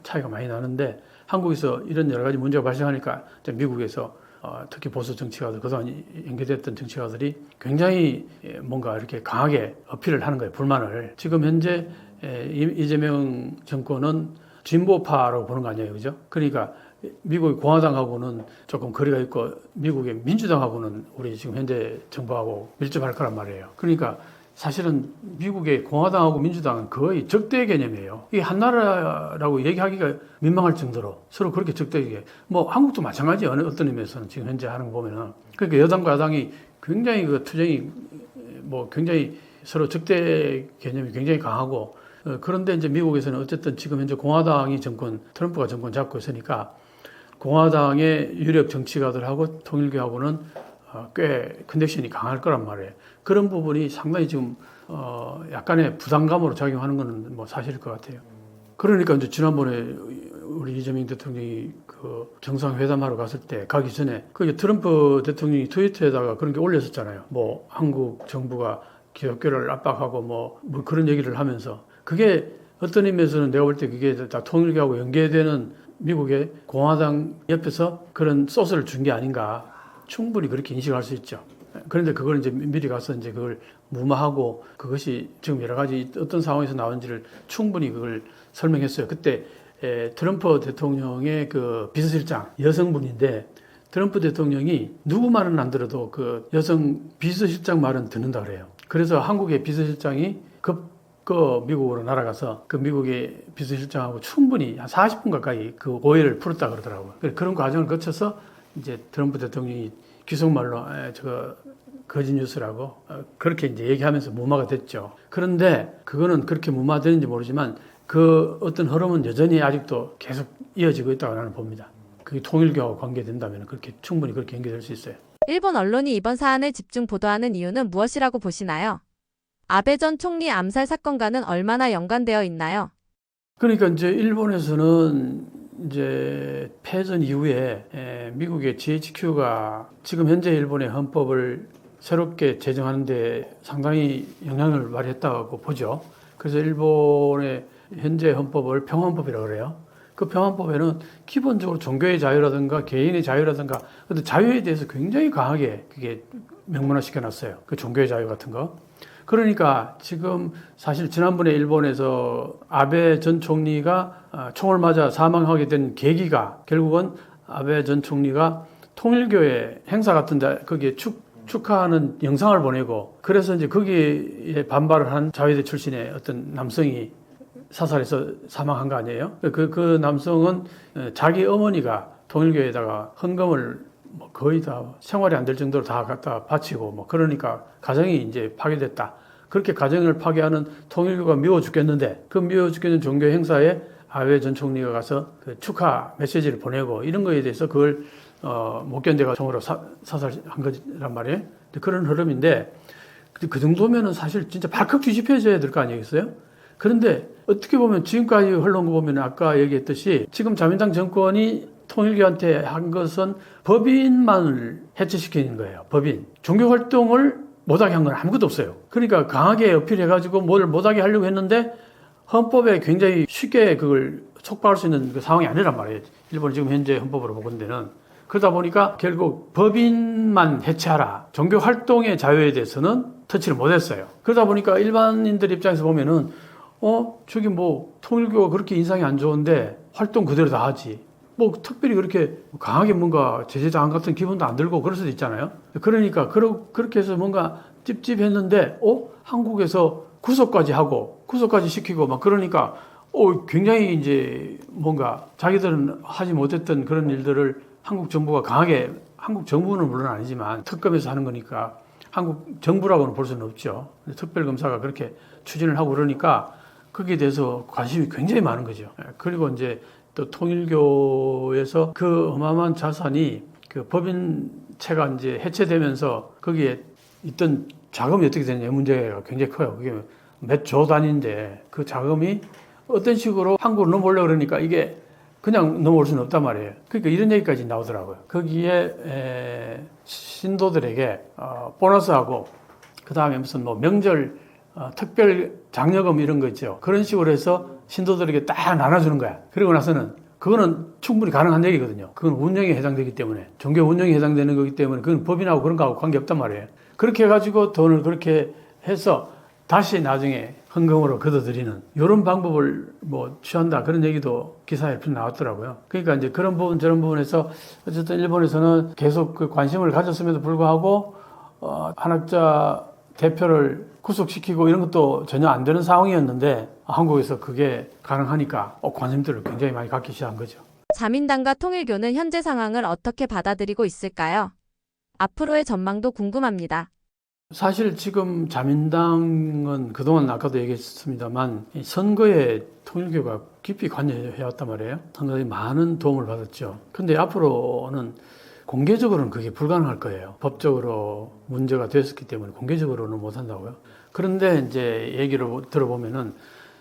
차이가 많이 나는데 한국에서 이런 여러 가지 문제가 발생하니까 미국에서 특히 보수 정치가들, 그동안 연계됐던 정치가들이 굉장히 뭔가 이렇게 강하게 어필을 하는 거예요. 불만을. 지금 현재 이재명 정권은 진보파라고 보는 거 아니에요. 그죠? 그러니까 미국의 공화당하고는 조금 거리가 있고 미국의 민주당하고는 우리 지금 현재 정부하고 밀접할 거란 말이에요. 그러니까 사실은 미국의 공화당하고 민주당은 거의 적대 개념이에요. 이게 한 나라라고 얘기하기가 민망할 정도로 서로 그렇게 적대게. 뭐 한국도 마찬가지 어떤 의미에서는 지금 현재 하는 거 보면은 그러니까 여당과 야당이 굉장히 그 투쟁이 뭐 굉장히 서로 적대 개념이 굉장히 강하고 그런데 이제 미국에서는 어쨌든 지금 현재 공화당이 트럼프가 정권 잡고 있으니까 공화당의 유력 정치가들하고 통일교하고는 꽤 컨넥션이 강할 거란 말이에요. 그런 부분이 상당히 지금 약간의 부담감으로 작용하는 것은 뭐 사실일 것 같아요. 그러니까 이제 지난번에 우리 이재명 대통령이 그 정상회담하러 갔을 때 가기 전에 그 트럼프 대통령이 트위터에다가 그런 게 올렸었잖아요. 뭐 한국 정부가 기독교를 압박하고 뭐 그런 얘기를 하면서 그게 어떤 의미에서는 내가 볼 때 그게 다 통일교하고 연계되는 미국의 공화당 옆에서 그런 소스를 준 게 아닌가 충분히 그렇게 인식할 수 있죠. 그런데 그걸 이제 미리 가서 이제 그걸 무마하고 그것이 지금 여러 가지 어떤 상황에서 나온지를 충분히 그걸 설명했어요. 그때 트럼프 대통령의 그 비서실장 여성분인데 트럼프 대통령이 누구 말은 안 들어도 그 여성 비서실장 말은 듣는다 그래요. 그래서 한국의 비서실장이 미국으로 날아가서 그 미국의 비서실장하고 충분히 한 40분 가까이 그 오해를 풀었다 그러더라고요. 그런 과정을 거쳐서 이제 트럼프 대통령이 귀속말로 저거 거짓 뉴스라고 그렇게 이제 얘기하면서 무마가 됐죠. 그런데 그거는 그렇게 무마되는지 모르지만 그 어떤 흐름은 여전히 아직도 계속 이어지고 있다고 나는 봅니다. 그게 통일교하고 관계된다면 그렇게 충분히 그렇게 연결될 수 있어요. 일본 언론이 이번 사안을 집중 보도하는 이유는 무엇이라고 보시나요? 아베 전 총리 암살 사건과는 얼마나 연관되어 있나요? 그러니까 이제 일본에서는 이제 패전 이후에 미국의 GHQ가 지금 현재 일본의 헌법을 새롭게 제정하는데 상당히 영향을 발휘했다고 보죠. 그래서 일본의 현재 헌법을 평화헌법이라고 그래요. 그 평화헌법에는 기본적으로 종교의 자유라든가 개인의 자유라든가 근데 자유에 대해서 굉장히 강하게 그게 명문화시켜 놨어요. 그 종교의 자유 같은 거. 그러니까 지금 사실 지난번에 일본에서 아베 전 총리가 총을 맞아 사망하게 된 계기가 결국은 아베 전 총리가 통일교회 행사 같은 데 거기에 축하하는 영상을 보내고 그래서 이제 거기에 반발을 한 자위대 출신의 어떤 남성이 사살해서 사망한 거 아니에요? 그 남성은 자기 어머니가 통일교에다가 헌금을 뭐 거의 다 생활이 안 될 정도로 다 갖다 바치고 뭐 그러니까 가정이 이제 파괴됐다. 그렇게 가정을 파괴하는 통일교가 미워 죽겠는데 그 미워 죽겠는 종교 행사에 아베 전 총리가 가서 그 축하 메시지를 보내고 이런 거에 대해서 그걸 못 견뎌가 총으로 사살한 거란 말이에요. 그런 흐름인데 그 정도면은 사실 진짜 발칵 뒤집혀져야 될 거 아니겠어요? 그런데 어떻게 보면 지금까지 흘러온 거 보면 아까 얘기했듯이 지금 자민당 정권이 통일교한테 한 것은 법인만을 해체시키는 거예요. 법인. 종교 활동을 못하게 한 건 아무것도 없어요. 그러니까 강하게 어필해가지고 뭘 못하게 하려고 했는데 헌법에 굉장히 쉽게 그걸 촉발할 수 있는 그 상황이 아니란 말이에요. 일본이 지금 현재 헌법으로 보건대는. 그러다 보니까 결국 법인만 해체하라. 종교 활동의 자유에 대해서는 터치를 못했어요. 그러다 보니까 일반인들 입장에서 보면은 저기 뭐 통일교가 그렇게 인상이 안 좋은데 활동 그대로 다 하지. 뭐 특별히 그렇게 강하게 뭔가 제재당한 같은 기분도 안 들고 그럴 수도 있잖아요. 그러니까 그렇게 해서 뭔가 찝찝했는데 한국에서 구속까지 하고 구속까지 시키고 막 그러니까 굉장히 이제 뭔가 자기들은 하지 못했던 그런 일들을 한국 정부가 강하게 한국 정부는 물론 아니지만 특검에서 하는 거니까 한국 정부라고는 볼 수는 없죠. 특별검사가 그렇게 추진을 하고 그러니까 거기에 대해서 관심이 굉장히 많은 거죠. 그리고 이제 또 통일교에서 그 어마어마한 자산이 그 법인체가 이제 해체되면서 거기에 있던 자금이 어떻게 되느냐 문제가 굉장히 커요. 그게 몇 조 단위인데 그 자금이 어떤 식으로 한국으로 넘어오려고 그러니까 이게 그냥 넘어올 수는 없단 말이에요. 그러니까 이런 얘기까지 나오더라고요. 거기에 신도들에게 보너스하고 그 다음에 무슨 뭐 명절 특별 장려금 이런 거 있죠. 그런 식으로 해서 신도들에게 딱 나눠주는 거야. 그리고 나서는 그거는 충분히 가능한 얘기거든요. 그건 운영에 해당되기 때문에 종교 운영에 해당되는 거기 때문에 그건 법인하고 그런 거하고 관계없단 말이에요. 그렇게 해가지고 돈을 그렇게 해서 다시 나중에 헌금으로 걷어들이는 이런 방법을 뭐 취한다 그런 얘기도 기사에 나왔더라고요. 그러니까 이제 그런 부분 저런 부분에서 어쨌든 일본에서는 계속 그 관심을 가졌음에도 불구하고 한학자 대표를 구속시키고 이런 것도 전혀 안 되는 상황이었는데 한국에서 그게 가능하니까 관심들을 굉장히 많이 갖기 시작한 거죠. 자민당과 통일교는 현재 상황을 어떻게 받아들이고 있을까요? 앞으로의 전망도 궁금합니다. 사실 지금 자민당은 그동안 아까도 얘기했습니다만 선거에 통일교가 깊이 관여해왔단 말이에요. 상당히 많은 도움을 받았죠. 근데 앞으로는 공개적으로는 그게 불가능할 거예요. 법적으로 문제가 됐었기 때문에 공개적으로는 못한다고요. 그런데 이제 얘기를 들어보면은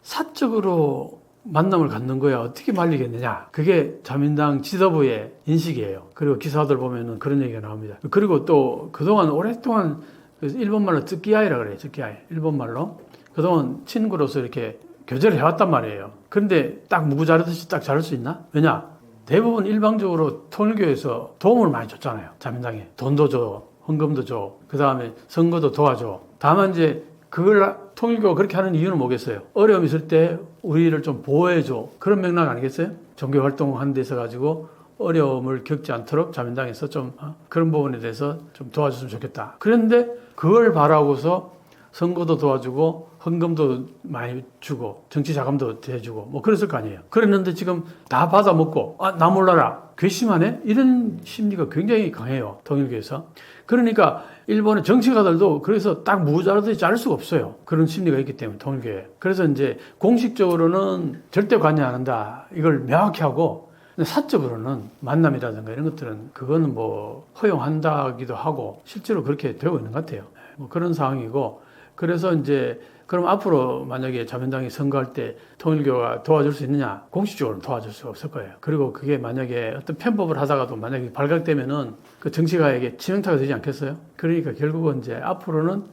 사적으로 만남을 갖는 거야 어떻게 말리겠느냐. 그게 자민당 지도부의 인식이에요. 그리고 기사들 보면은 그런 얘기가 나옵니다. 그리고 또 그동안 오랫동안 일본말로 쯔끼아이라 그래요. 쯔끼아이. 일본말로. 그동안 친구로서 이렇게 교제를 해왔단 말이에요. 그런데 딱 무구 자르듯이 딱 자를 수 있나? 왜냐? 대부분 일방적으로 통일교에서 도움을 많이 줬잖아요. 자민당에. 돈도 줘. 헌금도 줘. 그 다음에 선거도 도와줘. 다만 이제 그걸 통일교가 그렇게 하는 이유는 뭐겠어요? 어려움 있을 때 우리를 좀 보호해줘. 그런 맥락 아니겠어요? 종교 활동하는 데 있어 가지고 어려움을 겪지 않도록 자민당에서 좀 그런 부분에 대해서 좀 도와줬으면 좋겠다. 그런데 그걸 바라고서 선거도 도와주고 헌금도 많이 주고 정치 자금도 대주고 뭐 그랬을 거 아니에요. 그랬는데 지금 다 받아먹고 나 몰라라 괘씸하네 이런 심리가 굉장히 강해요. 통일교에서. 그러니까 일본의 정치가들도 그래서 딱 무자르듯이 자를 수가 없어요. 그런 심리가 있기 때문에 통일교에. 그래서 이제 공식적으로는 절대 관여 안 한다 이걸 명확히 하고 사적으로는 만남이라든가 이런 것들은 그거는 뭐 허용한다기도 하고 실제로 그렇게 되고 있는 것 같아요. 뭐 그런 상황이고 그래서 이제 그럼 앞으로 만약에 자민당이 선거할 때 통일교가 도와줄 수 있느냐? 공식적으로는 도와줄 수가 없을 거예요. 그리고 그게 만약에 어떤 편법을 하다가도 만약에 발각되면은 그 정치가에게 치명타가 되지 않겠어요? 그러니까 결국은 이제 앞으로는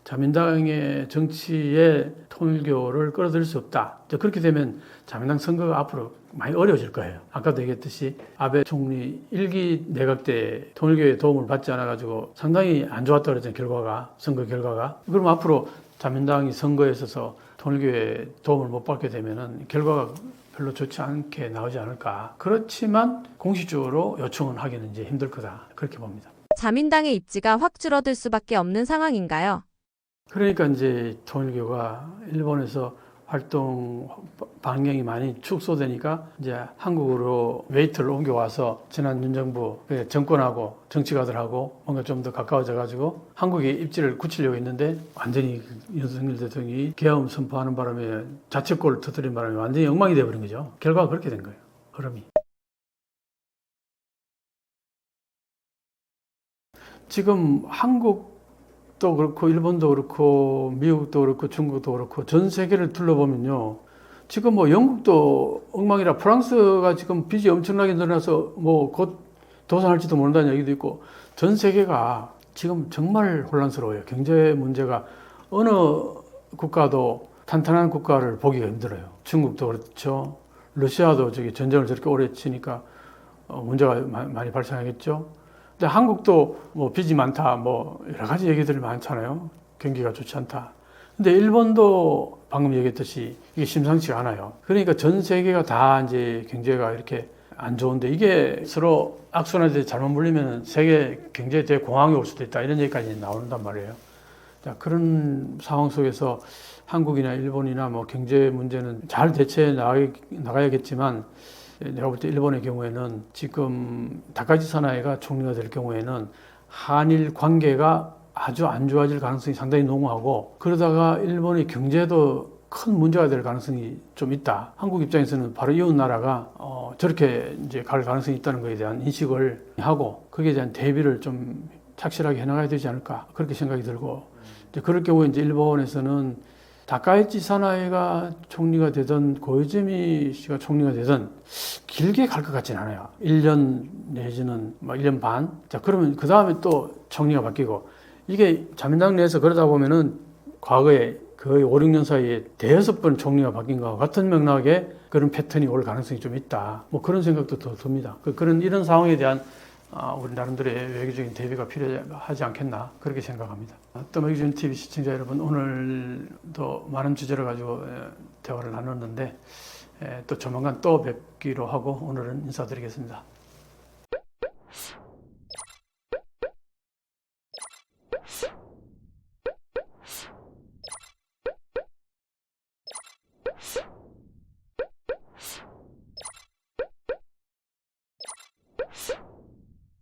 자민당의 정치에 통일교를 끌어들일 수 없다. 그렇게 되면 자민당 선거가 앞으로 많이 어려워질 거예요. 아까도 얘기했듯이 아베 총리 1기 내각 때 통일교의 도움을 받지 않아가지고 상당히 안 좋았다고 그랬잖아요. 결과가, 선거 결과가. 그럼 앞으로 자민당이 선거에 있어서 통일교의 도움을 못 받게 되면은 결과가 별로 좋지 않게 나오지 않을까. 그렇지만 공식적으로 요청은 하기는 이제 힘들 거다. 그렇게 봅니다. 자민당의 입지가 확 줄어들 수밖에 없는 상황인가요? 그러니까 이제 통일교가 일본에서 활동 반경이 많이 축소되니까 이제 한국으로 웨이트를 옮겨와서 지난 윤 정부 정권하고 정치가들하고 뭔가 좀 더 가까워져 가지고 한국에 입지를 굳히려고 했는데 완전히 윤석열 대통령이 계엄 선포하는 바람에 자책골을 터뜨린 바람에 완전히 엉망이 되어버린 거죠. 결과가 그렇게 된 거예요. 흐름이. 지금 한국도 그렇고 일본도 그렇고 미국도 그렇고 중국도 그렇고 전 세계를 둘러보면요. 지금 뭐 영국도 엉망이라 프랑스가 지금 빚이 엄청나게 늘어나서 뭐 곧 도산할지도 모른다는 얘기도 있고 전 세계가 지금 정말 혼란스러워요. 경제 문제가 어느 국가도 탄탄한 국가를 보기가 힘들어요. 중국도 그렇죠. 러시아도 저기 전쟁을 저렇게 오래 치니까 문제가 많이 발생하겠죠. 근데 한국도 뭐 빚이 많다, 뭐 여러 가지 얘기들이 많잖아요. 경기가 좋지 않다. 근데 일본도 방금 얘기했듯이 이게 심상치가 않아요. 그러니까 전 세계가 다 이제 경제가 이렇게 안 좋은데 이게 서로 악순환에 잘못 물리면 세계 경제에 대공황이 올 수도 있다. 이런 얘기까지 나온단 말이에요. 자, 그런 상황 속에서 한국이나 일본이나 뭐 경제 문제는 잘 대처해 나가야겠지만 내가 볼 때 일본의 경우에는 지금 다카지 사나이가 총리가 될 경우에는 한일 관계가 아주 안 좋아질 가능성이 상당히 농후하고 그러다가 일본의 경제도 큰 문제가 될 가능성이 좀 있다. 한국 입장에서는 바로 이웃 나라가 저렇게 이제 갈 가능성이 있다는 것에 대한 인식을 하고 거기에 대한 대비를 좀 착실하게 해나가야 되지 않을까 그렇게 생각이 들고 이제 그럴 경우에 이제 일본에서는 다카이치 사나이가 총리가 되든 고이즈미 씨가 총리가 되든 길게 갈 것 같지는 않아요. 1년 내지는 뭐 1년 반. 자, 그러면 그 다음에 또 총리가 바뀌고 이게 자민당 내에서 그러다 보면은 과거에 거의 5, 6년 사이에 대여섯 번 총리가 바뀐 것과 같은 맥락의 그런 패턴이 올 가능성이 좀 있다. 뭐 그런 생각도 더 듭니다. 이런 상황에 대한 우리 나름대로의 외교적인 대비가 필요하지 않겠나 그렇게 생각합니다. 또 외교적인 TV 시청자 여러분, 오늘도 많은 주제를 가지고 대화를 나눴는데 또 조만간 또 뵙기로 하고 오늘은 인사드리겠습니다.